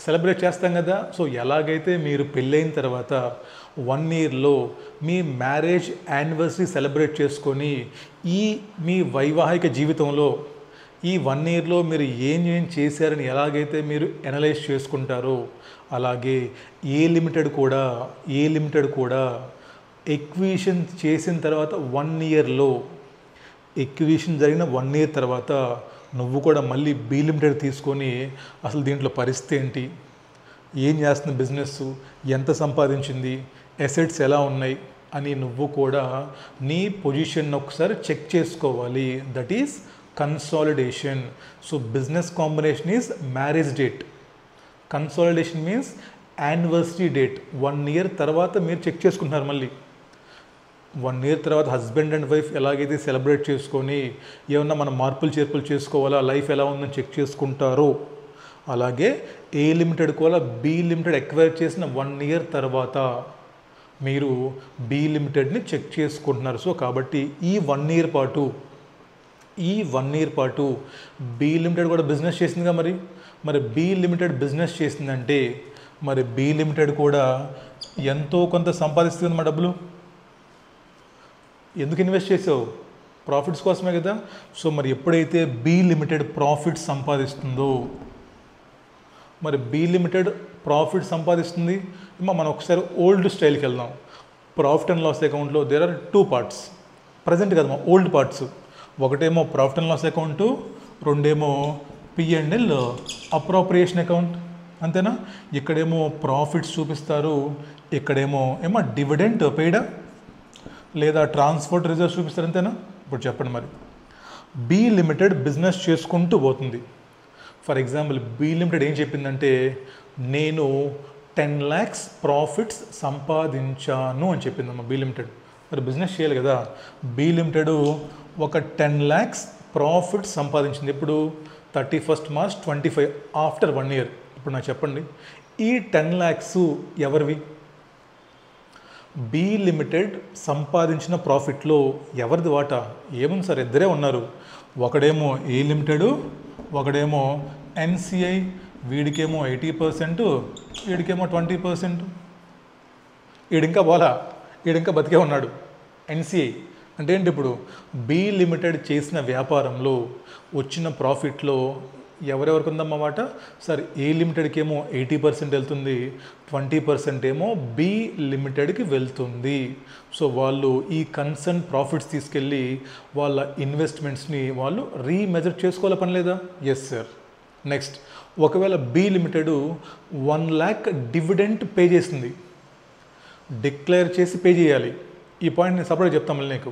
S1: సెలబ్రేట్ చేస్తాం కదా. సో ఎలాగైతే మీరు పెళ్ళైన తర్వాత 1 yearలో మీ మ్యారేజ్ యానివర్సరీ సెలబ్రేట్ చేసుకొని మీ వైవాహిక జీవితంలో ఈ 1 yearలో మీరు ఏం చేశారని ఎలాగైతే మీరు అనలైజ్ చేసుకుంటారో, అలాగే ఏ లిమిటెడ్ కూడా ఎక్విజిషన్ చేసిన తర్వాత 1 yearలో, ఎక్విజిషన్ జరిగిన 1 year తర్వాత నువ్వు కూడా మళ్ళీ బి లిమిటెడ్ తీసుకొని అసలు దీంట్లో పరిస్థితి ఏంటి, ఏం చేస్తున్న బిజినెస్, ఎంత సంపాదించింది, అసెట్స్ ఎలా ఉన్నాయి అని నువ్వు కూడా నీ పొజిషన్ ఒకసారి చెక్ చేసుకోవాలి. That is consolidation. So business combination is marriage date, consolidation means anniversary date. 1 year తర్వాత మీరు చెక్ చేసుకుంటున్నారు. మళ్ళీ 1 year తర్వాత హస్బెండ్ అండ్ వైఫ్ ఎలాగైతే సెలబ్రేట్ చేసుకొని ఏమన్నా మనం మార్పులు చేర్పులు చేసుకోవాలా, లైఫ్ ఎలా ఉందని చెక్ చేసుకుంటారో, అలాగే ఏ లిమిటెడ్ కూడా బి లిమిటెడ్ ఎక్వైర్ చేసిన 1 year తర్వాత మీరు బి లిమిటెడ్ని చెక్ చేసుకుంటున్నారు. సో కాబట్టి ఈ 1 year పాటు బి లిమిటెడ్ కూడా బిజినెస్ చేసిందిగా. మరి బి లిమిటెడ్ బిజినెస్ చేసిందంటే మరి బి లిమిటెడ్ కూడా ఎంతో కొంత సంపాదిస్తుంది మా డబ్బులు. ఎందుకు ఇన్వెస్ట్ చేసావు? ప్రాఫిట్స్ కోసమే కదా. సో మరి ఎప్పుడైతే బి లిమిటెడ్ ప్రాఫిట్ సంపాదిస్తుందో, మరి బి లిమిటెడ్ ప్రాఫిట్ సంపాదిస్తుంది. మనం ఒకసారి ఓల్డ్ స్టైల్కి వెళ్దాం. ప్రాఫిట్ అండ్ లాస్ అకౌంట్లో దేర్ ఆర్ 2 parts ప్రజెంట్ కదమ్మా, ఓల్డ్ పార్ట్స్. ఒకటేమో ప్రాఫిట్ అండ్ లాస్ అకౌంటు, రెండేమో P&L అప్రోప్రియేషన్ అకౌంట్. అంతేనా? ఇక్కడేమో ప్రాఫిట్స్ చూపిస్తారు, ఇక్కడేమో డివిడెంట్ పెయిడా లేదా ట్రాన్స్పోర్ట్ రిజర్వ్స్ చూపిస్తారు. అంతేనా? ఇప్పుడు చెప్పండి, మరి బి లిమిటెడ్ బిజినెస్ చేసుకుంటూ పోతుంది. ఫర్ ఎగ్జాంపుల్ బి లిమిటెడ్ ఏం చెప్పిందంటే, నేను 10 lakhs ప్రాఫిట్స్ సంపాదించాను అని చెప్పిందమ్మా బి లిమిటెడ్. మరి బిజినెస్ చేయాలి కదా. బి లిమిటెడ్ ఒక 10 lakhs ప్రాఫిట్ సంపాదించింది. ఇప్పుడు 31st March 2025, ఆఫ్టర్ 1 year. ఇప్పుడు నాకు చెప్పండి, ఈ 10 lakhs ఎవరివి? బి లిమిటెడ్ సంపాదించిన ప్రాఫిట్లో ఎవరిది వాటా? ఏముంది సార్, ఇద్దరే ఉన్నారు. ఒకడేమో ఏ లిమిటెడ్, ఒకడేమో ఎన్సిఐ. వీడికేమో 80%, వీడికేమో 20%. వీడింకా వీడింకా బతికే ఉన్నాడు. ఎన్సిఐ అంటే ఏంటి? ఇప్పుడు బి లిమిటెడ్ చేసిన వ్యాపారంలో వచ్చిన ప్రాఫిట్లో ఎవరెవరికి ఉందన్నమాట? సార్ ఏ లిమిటెడ్కి ఏమో 80% వెళ్తుంది, 20% ఏమో బి లిమిటెడ్కి వెళ్తుంది. సో వాళ్ళు ఈ కన్సర్న్ ప్రాఫిట్స్ తీసుకెళ్ళి వాళ్ళ ఇన్వెస్ట్మెంట్స్ని వాళ్ళు రీమెజర్ చేసుకోవాల పని లేదా? Yes sir. నెక్స్ట్, ఒకవేళ B limited 1 lakh dividend pay చేసింది. డిక్లేర్ చేసి పే చేయాలి. ఈ పాయింట్ నేను సపరేట్ చెప్తాను మళ్ళీ నీకు.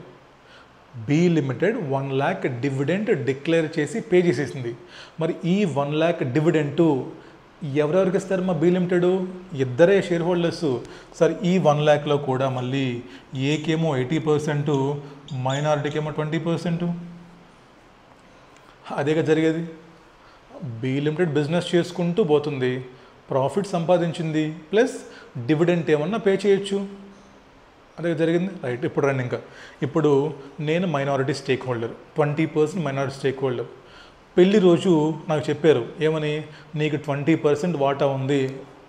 S1: B limited 1 lakh dividend declare చేసి పే చేసేసింది. మరి ఈ 1 lakh డివిడెంటు ఎవరెవరికి ఇస్తారు మా బి లిమిటెడ్? ఇద్దరే షేర్ హోల్డర్స్. సార్ ఈ 1 lakhలో కూడా మళ్ళీ ఏకేమో 80%, మైనారిటీకి ఏమో 20%. అదేగా జరిగేది. బి లిమిటెడ్ బిజినెస్ చేసుకుంటూ పోతుంది, ప్రాఫిట్ సంపాదించింది, ప్లస్ డివిడెంట్ ఏమన్నా పే చేయొచ్చు. అదే జరిగింది. రైట్. ఇప్పుడు రండి ఇంకా. ఇప్పుడు నేను minority stake holder, 20% minority stake holder. పెళ్లి రోజు నాకు చెప్పారు ఏమని, నీకు 20% వాటా ఉంది.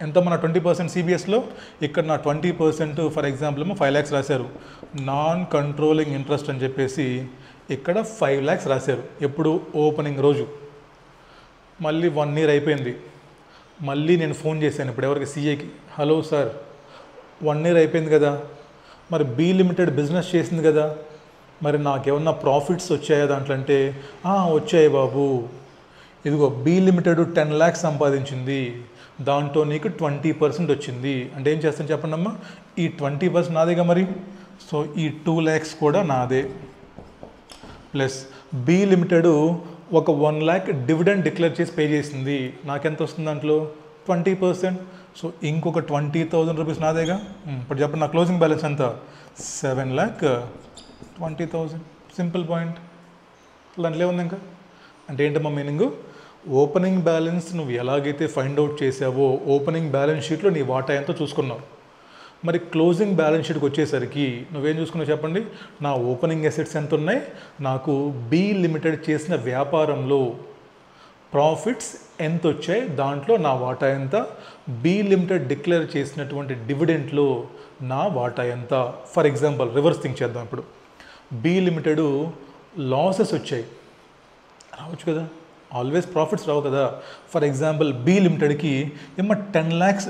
S1: ఎంత మన 20% సిబిఎస్లో? ఇక్కడ నా 20% ఫర్ ఎగ్జాంపుల్ ఏమో 5 lakhs రాశారు. నాన్ కంట్రోలింగ్ ఇంట్రెస్ట్ అని చెప్పేసి ఇక్కడ 5 lakhs రాశారు. ఎప్పుడు? ఓపెనింగ్ రోజు. మళ్ళీ 1 year అయిపోయింది. మళ్ళీ నేను ఫోన్ చేశాను ఇప్పుడు ఎవరికి? సిఏకి. హలో సార్, 1 year అయిపోయింది కదా, మరి బి లిమిటెడ్ బిజినెస్ చేసింది కదా, మరి నాకేమన్నా ప్రాఫిట్స్ వచ్చాయా దాంట్లో అంటే, వచ్చాయి బాబు, ఇదిగో బి లిమిటెడ్ 10 lakhs సంపాదించింది, దాంట్లో నీకు 20% వచ్చింది. అంటే ఏం చేస్తాను చెప్పండి అమ్మా, ఈ 20% నాదేగా మరి, సో ఈ 2 lakhs కూడా నాదే. ప్లస్ బి లిమిటెడ్ ఒక 1 lakh డివిడెండ్ డిక్లేర్ చేసి పే చేసింది, నాకెంత వస్తుంది దాంట్లో? 20%. సో ఇంకొక 20,000 రూపీస్ నాదేగా. ఇప్పుడు చెప్పండి నా క్లోజింగ్ బ్యాలెన్స్ ఎంత? 7,20,000. Simple point. దాంట్లో ఏముంది ఇంకా? అంటే ఏంటమ్మా మీనింగ్? ఓపెనింగ్ బ్యాలెన్స్ నువ్వు ఎలాగైతే ఫైండ్ అవుట్ చేసావో ఓపెనింగ్ బ్యాలెన్స్ షీట్లో నీ వాటా ఎంతో చూసుకున్నావు. మరి క్లోజింగ్ బ్యాలెన్స్ షీట్కి వచ్చేసరికి నువ్వేం చూసుకున్నావు చెప్పండి? నా ఓపెనింగ్ అసెట్స్ ఎంత ఉన్నాయి, నాకు బి లిమిటెడ్ చేసిన వ్యాపారంలో ప్రాఫిట్స్ ఎంత వచ్చాయి, దాంట్లో నా వాటా ఎంత, బి లిమిటెడ్ డిక్లేర్ చేసినటువంటి డివిడెంట్లో నా వాటా ఎంత. ఫర్ ఎగ్జాంపుల్ రివర్స్ థింక్ చేద్దాం. ఇప్పుడు బి లిమిటెడ్ లాసెస్ వచ్చాయి, రావచ్చు కదా, ఆల్వేస్ ప్రాఫిట్స్ రావు కదా. ఫర్ ఎగ్జాంపుల్ బి లిమిటెడ్కి ఏమో 10 lakhs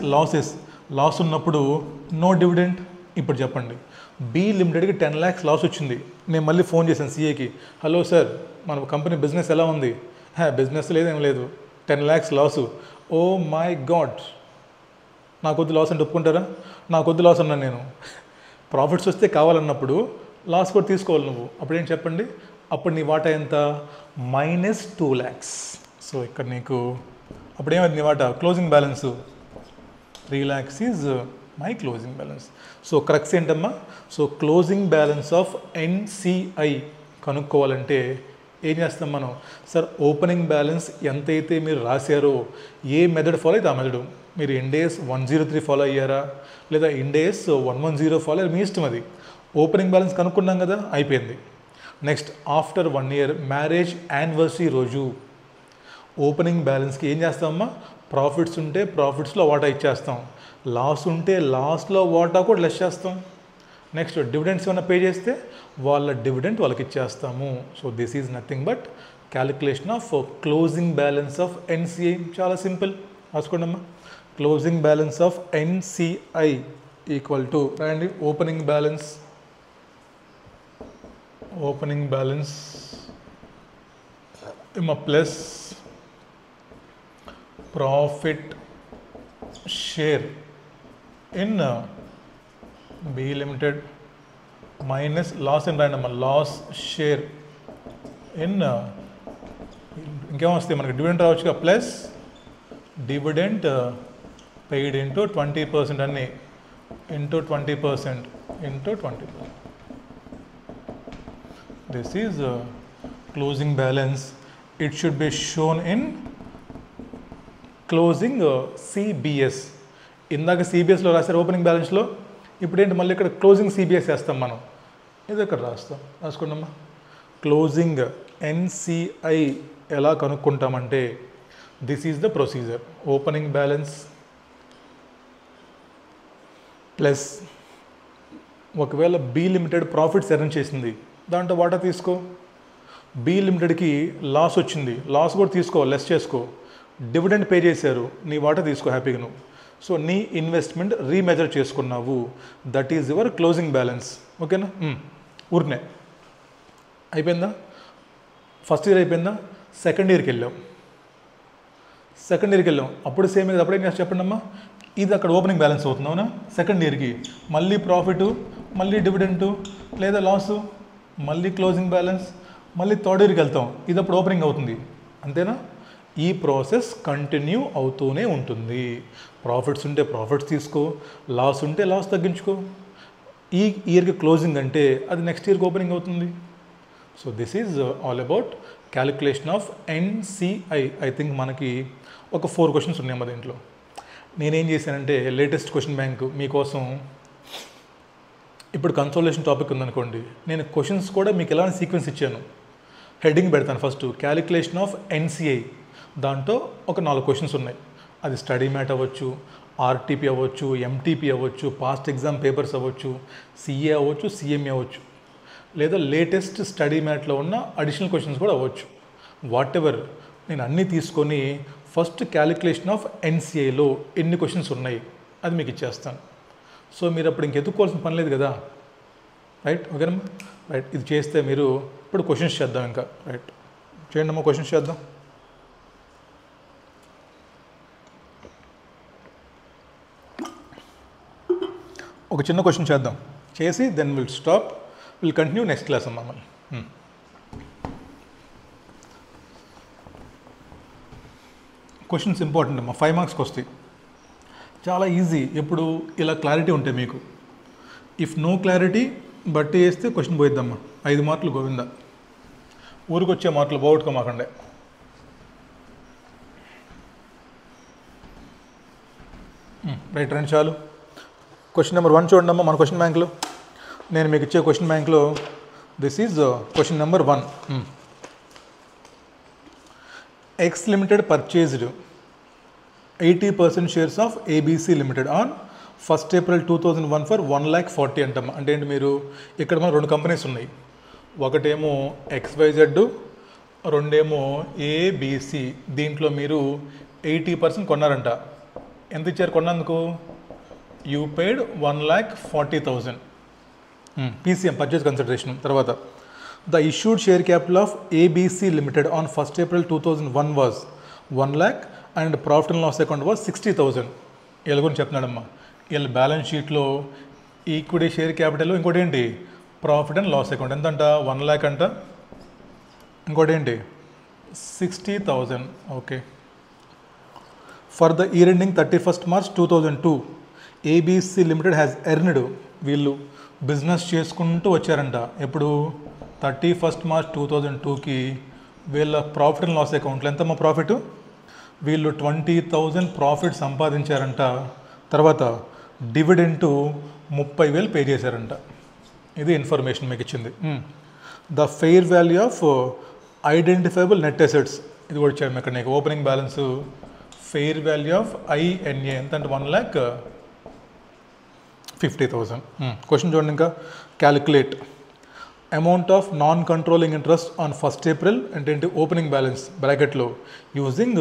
S1: లాస్ ఉన్నప్పుడు నో డివిడెంట్. ఇప్పుడు చెప్పండి, బి లిమిటెడ్కి 10 lakhs లాస్ వచ్చింది. నేను మళ్ళీ ఫోన్ చేశాను సిఏకి, హలో సార్ మన కంపెనీ బిజినెస్ ఎలా ఉంది? బిజినెస్ లేదేం లేదు, 10 lakhs loss. Oh my god, నాకొద్దు లాస్ అంటే ఒప్పుకుంటారా? నాకొద్దు లాస్ అన్నాను నేను. ప్రాఫిట్స్ వస్తే కావాలన్నప్పుడు లాస్ కూడా తీసుకోవాలి నువ్వు. అప్పుడు ఏం చెప్పండి, అప్పుడు నీ వాటా ఎంత? -2 lakhs. సో ఇక్కడ నీకు అప్పుడు ఏమైంది నీ వాటా? Closing balance 3 lakhs is my closing balance. So crux ఏంటమ్మా? So closing balance of NCI కనుక్కోవాలంటే ఏం చేస్తాం మనం? సార్ ఓపెనింగ్ బ్యాలెన్స్ ఎంతైతే మీరు రాశారో ఏ మెథడ్ ఫాలో అయితే ఆ మెథడు. మీరు ఇండేస్ 103 ఫాలో అయ్యారా, లేదా ఇండేస్ 110 ఫాలో అయ్యారు, మీ ఇష్టం అది. ఓపెనింగ్ బ్యాలెన్స్ కనుక్కున్నాం కదా, అయిపోయింది. Next after 1 year marriage anniversary రోజు ఓపెనింగ్ బ్యాలెన్స్కి ఏం చేస్తామమ్మా? ప్రాఫిట్స్ ఉంటే ప్రాఫిట్స్లో వాటా ఇచ్చేస్తాం, లాస్ ఉంటే లాస్లో వాటా కూడా లెస్ చేస్తాం. నెక్స్ట్ డివిడెండ్స్ ఏమైనా పే చేస్తే వాళ్ళ డివిడెంట్ వాళ్ళకి ఇచ్చేస్తాము. So this is nothing but calculation of closing balance of NCI. చాలా సింపుల్, రాసుకోండి అమ్మా. Closing balance of NCI equal to రాయండి, opening balance plus profit share in B limited minus loss in రాయండి అమ్మా, లాస్ షేర్ ఇన్, ఇంకేమొస్తాయి మనకి? Dividend రావచ్చుగా, plus dividend paid into 20% అన్నీ into 20%. This is closing balance. It should be shown in closing CBS. ఇందాక సిబిఎస్లో రాశారు opening బ్యాలెన్స్లో, ఇప్పుడు ఏంటి మళ్ళీ ఇక్కడ క్లోజింగ్ సిబిఎస్ వేస్తాం మనం. ఇది ఇక్కడ రాసుకోండమ్మా. క్లోజింగ్ ఎన్సిఐ ఎలా కనుక్కుంటామంటే this is the procedure. Opening balance plus ఒకవేళ బి లిమిటెడ్ ప్రాఫిట్స్ ఎర్న్ చేసింది, దాంట్లో వాటా తీసుకో. బి లిమిటెడ్కి లాస్ వచ్చింది, లాస్ కూడా తీసుకో, లెస్ చేసుకో. డివిడెండ్ పే చేశారు, నీ వాటా తీసుకో హ్యాపీగా నువ్వు. సో నీ ఇన్వెస్ట్మెంట్ రీమెజర్ చేసుకున్నావు, that is your closing balance. ఓకేనా? ఊరినే అయిపోయిందా? ఫస్ట్ ఇయర్ అయిపోయిందా? సెకండ్ ఇయర్కి వెళ్ళాం. అప్పుడు సేమ్ అప్పుడు ఏం చేస్తా చెప్పండి అమ్మా. ఇది అక్కడ ఓపెనింగ్ బ్యాలెన్స్ అవుతుంది అవునా. సెకండ్ ఇయర్కి మళ్ళీ ప్రాఫిట్, మళ్ళీ డివిడెంటు లేదా లాసు, మళ్ళీ క్లోజింగ్ బ్యాలెన్స్, మళ్ళీ థర్డ్ ఇయర్కి వెళ్తాం. ఇది అప్పుడు ఓపెనింగ్ అవుతుంది అంతేనా. ఈ ప్రాసెస్ కంటిన్యూ అవుతూనే ఉంటుంది. ప్రాఫిట్స్ ఉంటే ప్రాఫిట్స్ తీసుకో, లాస్ ఉంటే లాస్ తగ్గించుకో. ఈ ఇయర్కి క్లోజింగ్ అంటే అది నెక్స్ట్ ఇయర్కి ఓపెనింగ్ అవుతుంది. So this is all about calculation of NCI. I think మనకి ఒక 4 క్వశ్చన్స్ ఉన్నాయమ్మా దీంట్లో. నేనేం చేశానంటే లేటెస్ట్ క్వశ్చన్ బ్యాంక్ మీకోసం, ఇప్పుడు కన్సోలేషన్ టాపిక్ ఉందనుకోండి, నేను క్వశ్చన్స్ కూడా మీకు ఎలాంటి సీక్వెన్స్ ఇచ్చాను. హెడ్డింగ్ పెడతాను ఫస్ట్ క్యాలిక్యులేషన్ ఆఫ్ NCI, దాంట్లో ఒక 4 క్వశ్చన్స్ ఉన్నాయి. అది స్టడీ మ్యాట్ అవ్వచ్చు, RTP అవ్వచ్చు, MTP అవ్వచ్చు, పాస్ట్ ఎగ్జామ్ పేపర్స్ అవ్వచ్చు, CA అవ్వచ్చు, CMA అవ్వచ్చు, లేదా లేటెస్ట్ స్టడీ మ్యాట్లో ఉన్న అడిషనల్ క్వశ్చన్స్ కూడా అవ్వచ్చు. వాట్ ఎవర్, నేను అన్నీ తీసుకొని ఫస్ట్ క్యాలిక్యులేషన్ ఆఫ్ NCIలో ఎన్ని క్వశ్చన్స్ ఉన్నాయి అది మీకు ఇచ్చేస్తాను. సో మీరు అప్పుడు ఇంకెత్తుకోవాల్సిన పని లేదు కదా. రైట్, ఓకేనమ్మా. రైట్, ఇది చేస్తే మీరు ఇప్పుడు క్వశ్చన్స్ చేద్దాం. ఇంకా రైట్ చేయండి అమ్మా, క్వశ్చన్స్ చేద్దాం. ఒక చిన్న క్వశ్చన్ చేద్దాం, చేసి then will stop, will continue next class అమ్మా. మళ్ళీ క్వశ్చన్స్ ఇంపార్టెంట్ అమ్మా, 5 మార్క్స్కి వస్తాయి. చాలా ఈజీ ఎప్పుడు ఇలా క్లారిటీ ఉంటే మీకు. ఇఫ్ నో క్లారిటీ బట్టి వేస్తే క్వశ్చన్ పోయిద్దమ్మా, 5 మార్కులు గోవింద. ఊరికి వచ్చే మార్కులు పోగొట్టుకోమాకండే. రైట్ రండి చాలు. క్వశ్చన్ నెంబర్ 1 చూడండి అమ్మా మన క్వశ్చన్ బ్యాంక్లో. నేను మీకు ఇచ్చే క్వశ్చన్ బ్యాంక్లో this is question number 1. X Limited purchased 80% shares of ABC Limited on 1st April 2001 for 1,40,000 అంటమ్మా. అంటే ఏంటి, మీరు ఇక్కడ మన 2 కంపెనీస్ ఉన్నాయి. ఒకటేమో XYZ, రెండేమో ABC. దీంట్లో మీరు 80% కొన్నారంట. ఎంత ఇచ్చారు కొన్నందుకు? You paid 1,40,000 PCM, purchase consideration. తర్వాత the issued share capital of ABC Limited on 1st April 2001 was 1 lakh and profit and loss account was 60,000. వీళ్ళ గురించి చెప్తున్నాడమ్మా. వీళ్ళ బ్యాలెన్స్ షీట్లో ఈక్విటీ షేర్ క్యాపిటల్, ఇంకోటి ఏంటి ప్రాఫిట్ అండ్ లాస్ అకౌంట్. ఎంతంట? 1 lakh అంట, ఇంకోటి ఏంటి 60,000. Okay. For the year ending 31st March 2002 ABC Limited has earned, వీళ్ళు బిజినెస్ చేసుకుంటూ వచ్చారంట. ఎప్పుడు? 31st March 2002కి వీళ్ళ ప్రాఫిట్ అండ్ లాస్ అకౌంట్లో ఎంతమ్మా ప్రాఫిట్? వీళ్ళు 20,000 ప్రాఫిట్ సంపాదించారంట. తర్వాత డివిడెంటు 30,000 పే చేశారంట. ఇది ఇన్ఫర్మేషన్ మీకు ఇచ్చింది. The fair value of identifiable net assets, ఇది కూడా ఇచ్చాము ఇక్కడ నీకు. Opening balance fair value of INA ఎంత అంటే 1,50,000. క్వశ్చన్ చూడండి ఇంకా. Calculate amount of non controlling interest on 1st April అంటే ఏంటి? ఓపెనింగ్ బ్యాలెన్స్ బ్రాకెట్లో using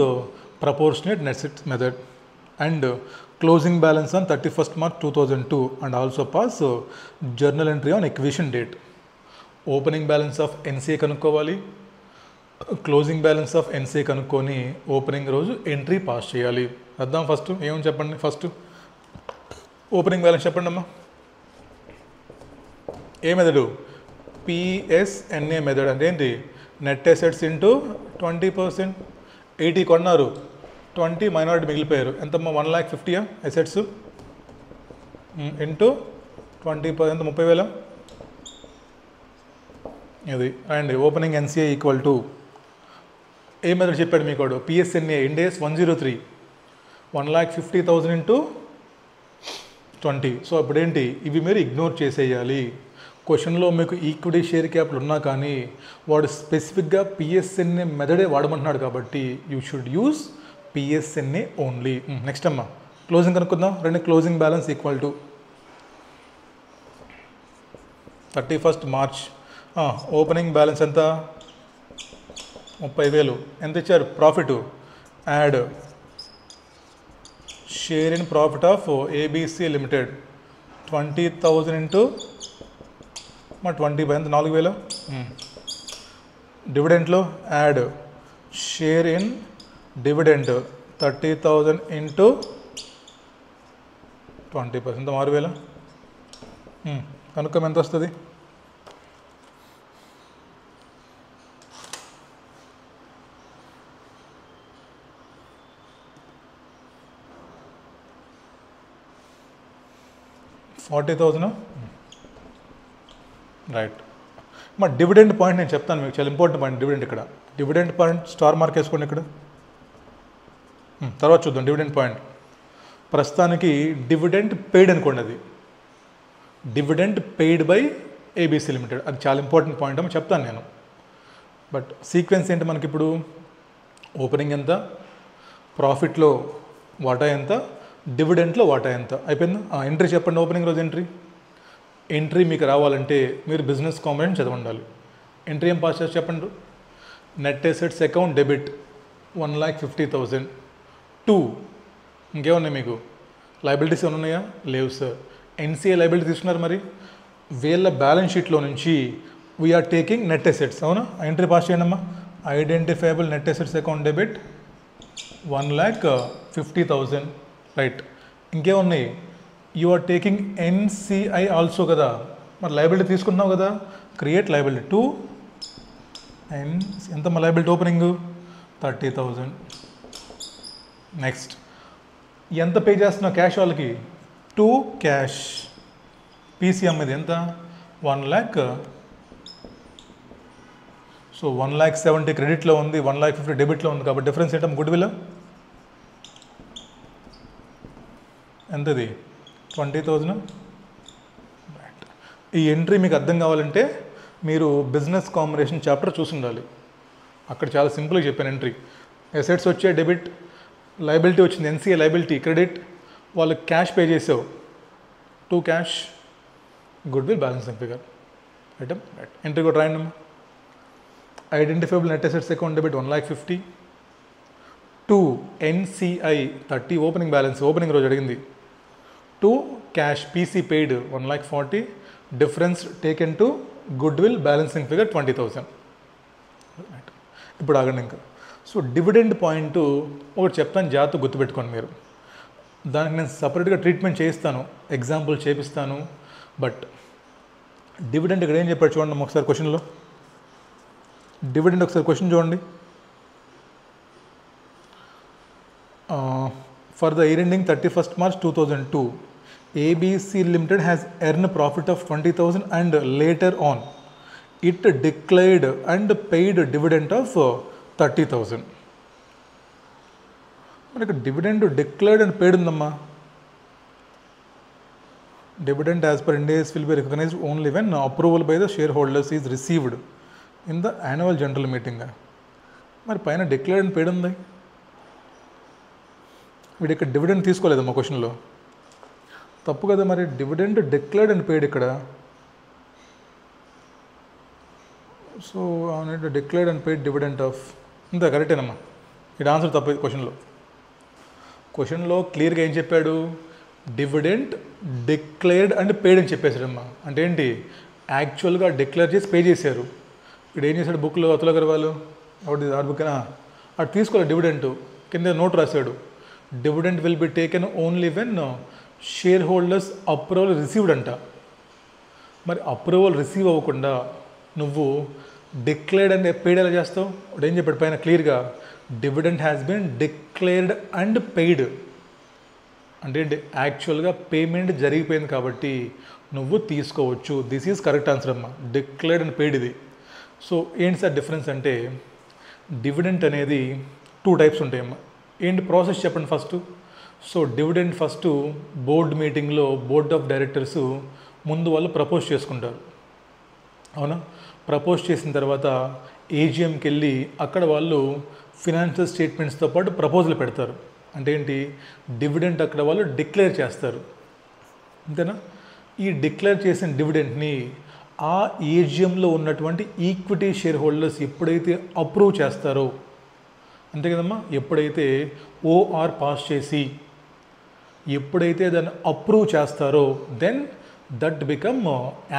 S1: proportionate net assets method and closing balance on 31st March 2002 and also pass journal entry on acquisition date. Opening balance of NCA కనుక్కోవాలి, closing balance of NCA కనుక్కొని opening రోజు entry pass చేయాలి. అర్థం? First ఏమని చెప్పండి. First opening balance చెప్పండి అమ్మా. ఏ method? PSNA method. అంటే ఏంటి? Net assets into 20%. 80 కొన్నారు, 20 మైనారిటీ మిగిలిపోయారు. ఎంతమ్మా? 1,50,000 అసెట్స్ ఇంటూ 20%, ఎంత? 30,000. ఇది and opening NCA equal to A method చెప్పాడు మీకు వాడు? PSNA ఇండేస్ 103, 1,50,000 into 20. సో అప్పుడు ఏంటి? ఇవి మీరు ఇగ్నోర్ చేసేయాలి. క్వశ్చన్లో మీకు ఈక్విటీ షేర్ క్యాపిటల్ ఉన్నా కానీ వాడు స్పెసిఫిక్గా PSNA మెథడే వాడమంటున్నాడు కాబట్టి you should use PSNA only. Next అమ్మా క్లోజింగ్ కనుక్కుందాం. రెండు closing balance equal to 31st March. Opening balance ఎంత? 30,000. ఎంత ఇచ్చారు profit? Add share in profit of ABC Limited 20,000 into 20 ఎంత? 4,000. డివిడెంట్లో add share in dividend 30,000 into 20%, 6,000. కనుక ఎంత వస్తుంది? $40,000. రైట్. మా డివిడెండ్ పాయింట్ నేను చెప్తాను మీకు, చాలా ఇంపార్టెంట్ పాయింట్ డివిడెండ్. ఇక్కడ డివిడెండ్ పాయింట్ స్టార్ మార్క్ వేసుకోండి ఇక్కడ. తర్వాత చూద్దాం డివిడెండ్ పాయింట్. ప్రస్తుతానికి డివిడెండ్ పెయిడ్ అనుకోండి, అది dividend paid by ABC limited. అది చాలా ఇంపార్టెంట్ పాయింట్ అని చెప్తాను నేను. బట్ సీక్వెన్స్ ఏంటి మనకి ఇప్పుడు? ఓపెనింగ్ ఎంత, ప్రాఫిట్లో వాటా ఎంత, డివిడెంట్లో వాటా ఎంత, అయిపోయిందా? ఎంట్రీ చెప్పండి. ఓపెనింగ్ రోజు ఎంట్రీ మీకు రావాలంటే మీరు బిజినెస్ కాంబినేషన్ చదవండాలి. ఎంట్రీ ఏం పాస్ చేసి చెప్పండి. Net assets account debit 1,50,000. 2 ఇంకేమున్నాయి మీకు? లయబిలిటీస్ ఏమైనా ఉన్నాయా? లేవు సార్. ఎన్సీఏ లయబిలిటీ తీసుకున్నారు. మరి వీళ్ళ బ్యాలెన్స్ షీట్లో నుంచి వీఆర్ టేకింగ్ నెట్ అసెట్స్. అవునా? ఎంట్రీ పాస్ చేయండి అమ్మా. Identifiable net assets account debit 1,50,000. Right. ఇంకేమున్నాయి? You are taking NCI also కదా. మరి లయబిలిటీ తీసుకుంటున్నావు కదా, క్రియేట్ లయబిలిటీ 2 ఎంత మా లయబిలిటీ ఓపెనింగ్? 30,000. నెక్స్ట్ ఎంత పే చేస్తున్నావు క్యాష్ వాళ్ళకి? 2 క్యాష్. పీసీఎం ఇది ఎంత? 1 lakh. సో 1,70,000 క్రెడిట్లో ఉంది, 1,50,000 డెబిట్లో ఉంది. కాబట్టి డిఫరెన్స్ ఏంటమ్మా? గుడ్ విల్ ఎంతది? 20,000. రైట్. ఈ ఎంట్రీ మీకు అర్థం కావాలంటే మీరు బిజినెస్ కాంబినేషన్ చాప్టర్ చూసి ఉండాలి. అక్కడ చాలా సింపుల్గా చెప్పాను. ఎంట్రీ అసెట్స్ వచ్చే డెబిట్, లయబిలిటీ వచ్చింది ఎన్సీఏ లయబిలిటీ, క్రెడిట్, వాళ్ళు క్యాష్ పే చేసావు 2 cash, good will balancing figure. Right. Right. Entry కూడా రాయండి. Identifiable net assets account debit 1,50,000. 2 NCI 30 opening balance, opening రోజు అడిగింది. 2 cash PC paid 1,40,000. Difference taken to good will balancing figure 20,000. Right. ఇప్పుడు ఆగండి ఇంకా. So dividend point ఒకటి చెప్తాను, జాగ్రత్త గుర్తుపెట్టుకోండి మీరు. దానికి నేను సపరేట్గా ట్రీట్మెంట్ చేయిస్తాను, ఎగ్జాంపుల్ చేపిస్తాను. బట్ డివిడెండ్ ఇక్కడ ఏం చెప్పాడు చూడండి ఒకసారి క్వశ్చన్లో. డివిడెండ్ ఒకసారి క్వశ్చన్ చూడండి. For the year ending 31st March 2002, ABC Limited has earned profit of 20,000 and later on it declared and paid dividend of 30,000. మనకి డివిడెండ్ డిక్లేర్డ్ అండ్ పేడ్ ఉందమ్మా. Dividend as per Ind AS will be recognised only when approval by the share holders is received in the annual general meeting. మరి పైన declared and పేడ్ ఉంది. వీడు ఇక్కడ dividend తీసుకోలేదమ్మా క్వశ్చన్లో, తప్పు కదా. మరి డివిడెండ్ డిక్లేర్డ్ అండ్ పేడ్ ఇక్కడ. So declared and paid dividend of ఇంత కరెక్టేనమ్మా. ఇక్కడ ఆన్సర్ తప్పదు క్వశ్చన్లో. క్వశ్చన్లో క్లియర్గా ఏం చెప్పాడు? డివిడెంట్ డిక్లేర్డ్ అండ్ పెయిడ్ అని చెప్పేశాడమ్మా. అంటే ఏంటి? యాక్చువల్గా డిక్లేర్ చేసి పే చేశారు. ఇక్కడ ఏం చేశాడు? బుక్లో అతుల గర్వాలు ఒకటి ఆ బుక్నా అటు తీసుకోవాలి. డివిడెంట్ కింద నోట్ రాశాడు, dividend will be taken only when share holders approval received అంట. మరి అప్రూవల్ రిసీవ్ అవ్వకుండా నువ్వు డిక్లేర్డ్ అండ్ పెయిడ్ ఎలా చేస్తావు? ఇప్పుడు ఏం చెప్పాడు పైన క్లియర్గా? Dividend has been declared and paid. అంటే ఏంటి? యాక్చువల్గా పేమెంట్ జరిగిపోయింది కాబట్టి నువ్వు తీసుకోవచ్చు. దిస్ ఈజ్ కరెక్ట్ ఆన్సర్ అమ్మా. డిక్లేర్డ్ అండ్ పెయిడ్ ఇది. సో ఏంటి సార్ డిఫరెన్స్ అంటే, డివిడెంట్ అనేది 2 టైప్స్ ఉంటాయమ్మా. ఏంటి ప్రాసెస్ చెప్పండి first. So dividend first board మీటింగ్లో బోర్డ్ ఆఫ్ డైరెక్టర్స్ ముందు వాళ్ళు ప్రపోజ్ చేసుకుంటారు. అవునా? ప్రపోజ్ చేసిన తర్వాత ఏజిఎంకి వెళ్ళి అక్కడ వాళ్ళు ఫినాన్షియల్ స్టేట్మెంట్స్తో పాటు ప్రపోజల్ పెడతారు. అంటే ఏంటి? డివిడెంట్ అక్కడ వాళ్ళు డిక్లేర్ చేస్తారు. అంతేనా? ఈ డిక్లేర్ చేసిన డివిడెంట్ని ఆ ఏజిఎంలో ఉన్నటువంటి ఈక్విటీ షేర్ హోల్డర్స్ ఎప్పుడైతే అప్రూవ్ చేస్తారో, అంతే కదమ్మా, ఎప్పుడైతే ఓఆర్ పాస్ చేసి ఎప్పుడైతే దాన్ని అప్రూవ్ చేస్తారో then that become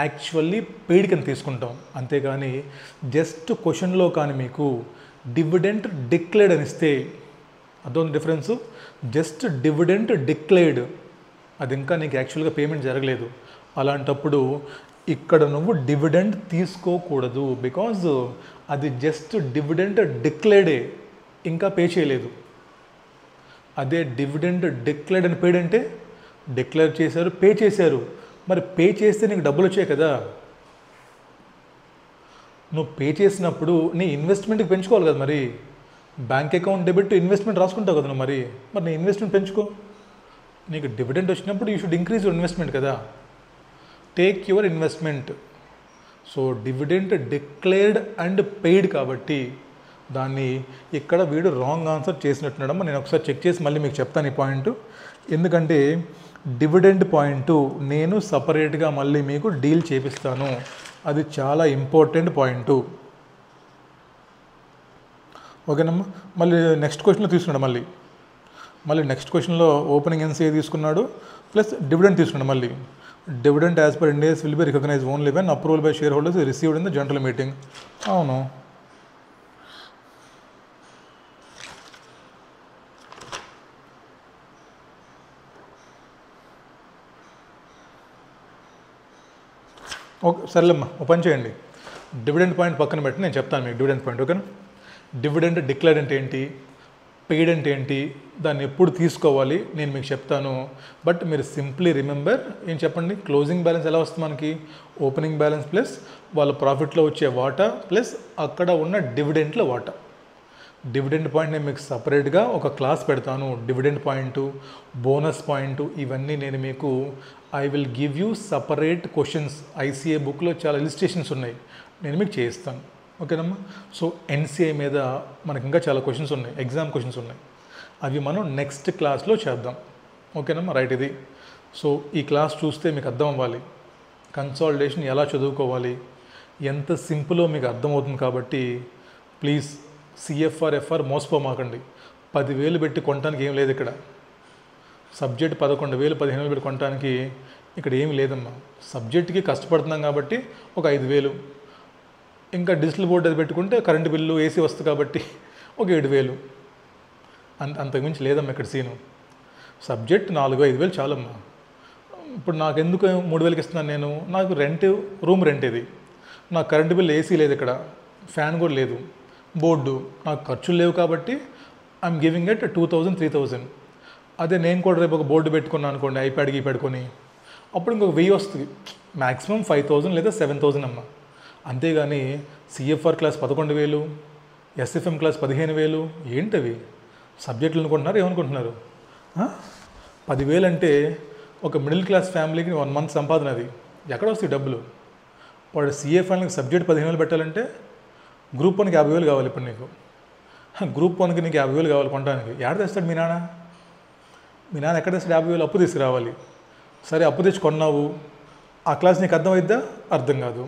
S1: actually paid కింద తీసుకుంటాం. అంతేగాని జస్ట్ క్వశ్చన్లో కానీ మీకు డివిడెంట్ డిక్లేర్డ్ అని ఇస్తే అదొక డిఫరెన్స్. జస్ట్ డివిడెంట్ డిక్లేర్డ్ అది ఇంకా నీకు యాక్చువల్గా పేమెంట్ జరగలేదు. అలాంటప్పుడు ఇక్కడ నువ్వు డివిడెండ్ తీసుకోకూడదు, బికాజ్ అది జస్ట్ డివిడెండ్ డిక్లేర్డే, ఇంకా పే చేయలేదు. అదే డివిడెండ్ డిక్లేర్డ్ అండ్ పేడ్ అంటే డిక్లేర్ చేశారు, పే చేశారు. మరి పే చేస్తే నీకు డబ్బులు వచ్చాయి కదా. నువ్వు పే చేసినప్పుడు నీ ఇన్వెస్ట్మెంట్కి పెంచుకోవాలి కదా. మరి బ్యాంక్ అకౌంట్ డెబిట్ ఇన్వెస్ట్మెంట్ రాసుకుంటావు కదా నువ్వు. మరి నీ ఇన్వెస్ట్మెంట్ పెంచుకో. నీకు డివిడెండ్ వచ్చినప్పుడు you should increase your investment కదా. Take your investment. So dividend declared and paid కాబట్టి దాన్ని ఇక్కడ వీడు రాంగ్ ఆన్సర్ చేసినట్టున్నాడమ్మా. నేను ఒకసారి చెక్ చేసి మళ్ళీ మీకు చెప్తాను ఈ పాయింట్. ఎందుకంటే డివిడెండ్ పాయింట్ నేను సపరేట్గా మళ్ళీ మీకు డీల్ చేపిస్తాను. అది చాలా ఇంపార్టెంట్ పాయింట్. ఓకేనమ్మా. మళ్ళీ నెక్స్ట్ క్వశ్చన్లో తీసుకున్నాడు. మళ్ళీ నెక్స్ట్ క్వశ్చన్లో ఓపెనింగ్ ఎన్సీఏ తీసుకున్నాడు ప్లస్ డివిడెండ్ తీసుకున్నాడు. మళ్ళీ dividend as per Ind AS will be recognise only when approval by share holders received in the general meeting. అవును. ఓకే సరేలేమ్మా, ఓ పని చేయండి. డివిడెండ్ పాయింట్ పక్కన పెట్టి నేను చెప్తాను మీకు డివిడెండ్ పాయింట్. ఓకేనా. డివిడెండ్ డిక్లేర్డ్ అంటే ఏంటి, పెయిడ్ అంటే ఏంటి, దాన్ని ఎప్పుడు తీసుకోవాలి నేను మీకు చెప్తాను. బట్ మీరు సింప్లీ రిమెంబర్ ఏం చెప్పండి, క్లోజింగ్ బ్యాలెన్స్ ఎలా వస్తుంది మనకి, ఓపెనింగ్ బ్యాలెన్స్ ప్లస్ వాళ్ళ ప్రాఫిట్లో వచ్చే వాటా ప్లస్ అక్కడ ఉన్న డివిడెంట్లో వాటా. డివిడెండ్ పాయింట్ నేను మీకు సపరేట్గా ఒక క్లాస్ పెడతాను. డివిడెండ్ పాయింట్, బోనస్ పాయింట్, ఇవన్నీ నేను మీకు I will give you separate questions. ICA బుక్లో చాలా ఇలిస్ట్రేషన్స్ ఉన్నాయి, నేను మీకు చేయిస్తాను. ఓకేనమ్మా. సో ఎన్సీఐ మీద మనకి ఇంకా చాలా క్వశ్చన్స్ ఉన్నాయి, ఎగ్జామ్ క్వశ్చన్స్ ఉన్నాయి. అవి మనం నెక్స్ట్ క్లాస్లో చేద్దాం. ఓకేనమ్మా. రైట్. ఇది సో ఈ క్లాస్ చూస్తే మీకు అర్థం అవ్వాలి కన్సాలిడేషన్ ఎలా చదువుకోవాలి, ఎంత సింపుల్లో మీకు అర్థమవుతుంది. కాబట్టి ప్లీజ్ సిఎఫ్ఆర్ మోసపోమాకండి. 10,000 పెట్టి కొనడానికి ఏం లేదు ఇక్కడ. సబ్జెక్ట్ 11,000 15,000 పెట్టి కొనడానికి ఇక్కడ ఏమి లేదమ్మా. సబ్జెక్ట్కి కష్టపడుతున్నాం కాబట్టి ఒక 5,000, ఇంకా డిజిటల్ బోర్డు అది పెట్టుకుంటే కరెంటు బిల్లు ఏసీ వస్తుంది కాబట్టి ఒక 7,000, అంతకుమించి లేదమ్మా ఇక్కడ సీను. సబ్జెక్ట్ 4,000-5,000 చాలమ్మా. ఇప్పుడు నాకు ఎందుకు 3,000కి ఇస్తున్నాను నేను, నాకు రెంట్, రూమ్ రెంట్ ఇది, నాకు కరెంటు బిల్లు ఏసీ లేదు, ఇక్కడ ఫ్యాన్ కూడా లేదు, బోర్డు, నాకు ఖర్చులు లేవు కాబట్టి ఐఎమ్ గివింగ్ ఎట్ 2,000 3,000. అదే నేను కూడా రేపు ఒక బోర్డు పెట్టుకున్నాను అనుకోండి, ఐప్యాడ్కి పెట్టుకొని, అప్పుడు ఇంకొక 1,000 వస్తుంది. మ్యాక్సిమం 5,000 లేదా 7,000 అమ్మ. అంతేగాని సిఎఫ్ఆర్ క్లాస్ 11,000, ఎస్ఎఫ్ఎం క్లాస్ 15,000 ఏంటవి సబ్జెక్టులు అనుకుంటున్నారు, ఏమనుకుంటున్నారు? 10,000 అంటే ఒక మిడిల్ క్లాస్ ఫ్యామిలీకి 1 మంత్ సంపాదన. అది ఎక్కడ వస్తాయి డబ్బులు? వాడు సిఏ ఫైనల్కి సబ్జెక్ట్ 15,000 పెట్టాలంటే గ్రూప్ 1కి 50,000 కావాలి. ఇప్పుడు నీకు గ్రూప్ 1కి నీకు 50,000 కావాలి కొనడానికి. ఎక్కడ తెస్తాడు మీ నాన్న? మీ నాన్న ఎక్కడ తెస్తాడు? 50,000 అప్పు తీసుకురావాలి. సరే అప్పు తెచ్చి కొన్నావు, ఆ క్లాస్ నీకు అర్థమైద్దా? అర్థం కాదు.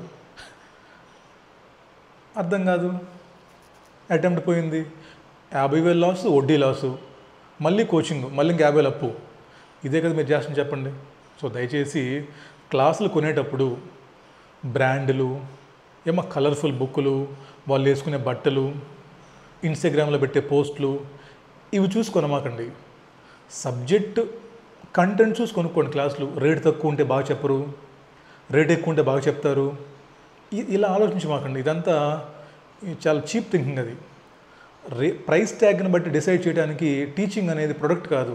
S1: అటెంప్ట్ పోయింది. 50,000 లాస్, వడ్డీ లాసు, మళ్ళీ కోచింగ్, మళ్ళీ ఇంక 50,000 అప్పు. ఇదే కదా మీరు చేస్తుంది చెప్పండి. సో దయచేసి క్లాసులు కొనేటప్పుడు బ్రాండ్లు, ఏమో కలర్ఫుల్ బుక్కులు, వాళ్ళు వేసుకునే బట్టలు, ఇన్స్టాగ్రామ్లో పెట్టే పోస్టులు, ఇవి చూసి కొనమాకండి. సబ్జెక్ట్ కంటెంట్ చూసి కొనుక్కోండి. క్లాసులు రేట్ తక్కువ ఉంటే బాగా చెప్పరు, రేట్ ఎక్కువ ఉంటే బాగా చెప్తారు, ఇలా ఆలోచించమాకండి. ఇదంతా చాలా చీప్ థింకింగ్. అది ప్రైస్ ట్యాగ్ని బట్టి డిసైడ్ చేయడానికి టీచింగ్ అనేది ప్రొడక్ట్ కాదు,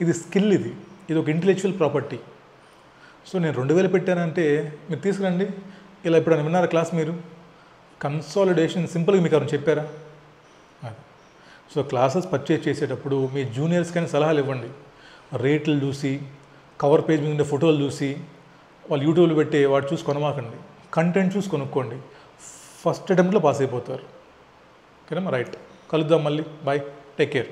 S1: ఇది స్కిల్. ఇది ఒక ఇంటెలెక్చువల్ ప్రాపర్టీ. సో నేను 2,000 పెట్టానంటే మీరు తీసుకురండి. ఇలా ఇప్పుడు విన్నారా క్లాస్? మీరు కన్సాలిడేషన్ సింపుల్గా మీకు ఎవరైనా చెప్పారా? సో క్లాసెస్ పర్చేజ్ చేసేటప్పుడు మీ జూనియర్స్ కానీ సలహాలు ఇవ్వండి. రేట్లు చూసి, కవర్ పేజ్ మీద ఉండే ఫోటోలు చూసి, వాళ్ళు యూట్యూబ్లో పెట్టే వాటి చూసి కొనమాకండి. కంటెంట్ చూసి కొనుక్కోండి. ఫస్ట్ అటెంప్ట్లో పాస్ అయిపోతారు. ఓకేనా? రైట్. కలుద్దాం మళ్ళీ. బాయ్. Take care.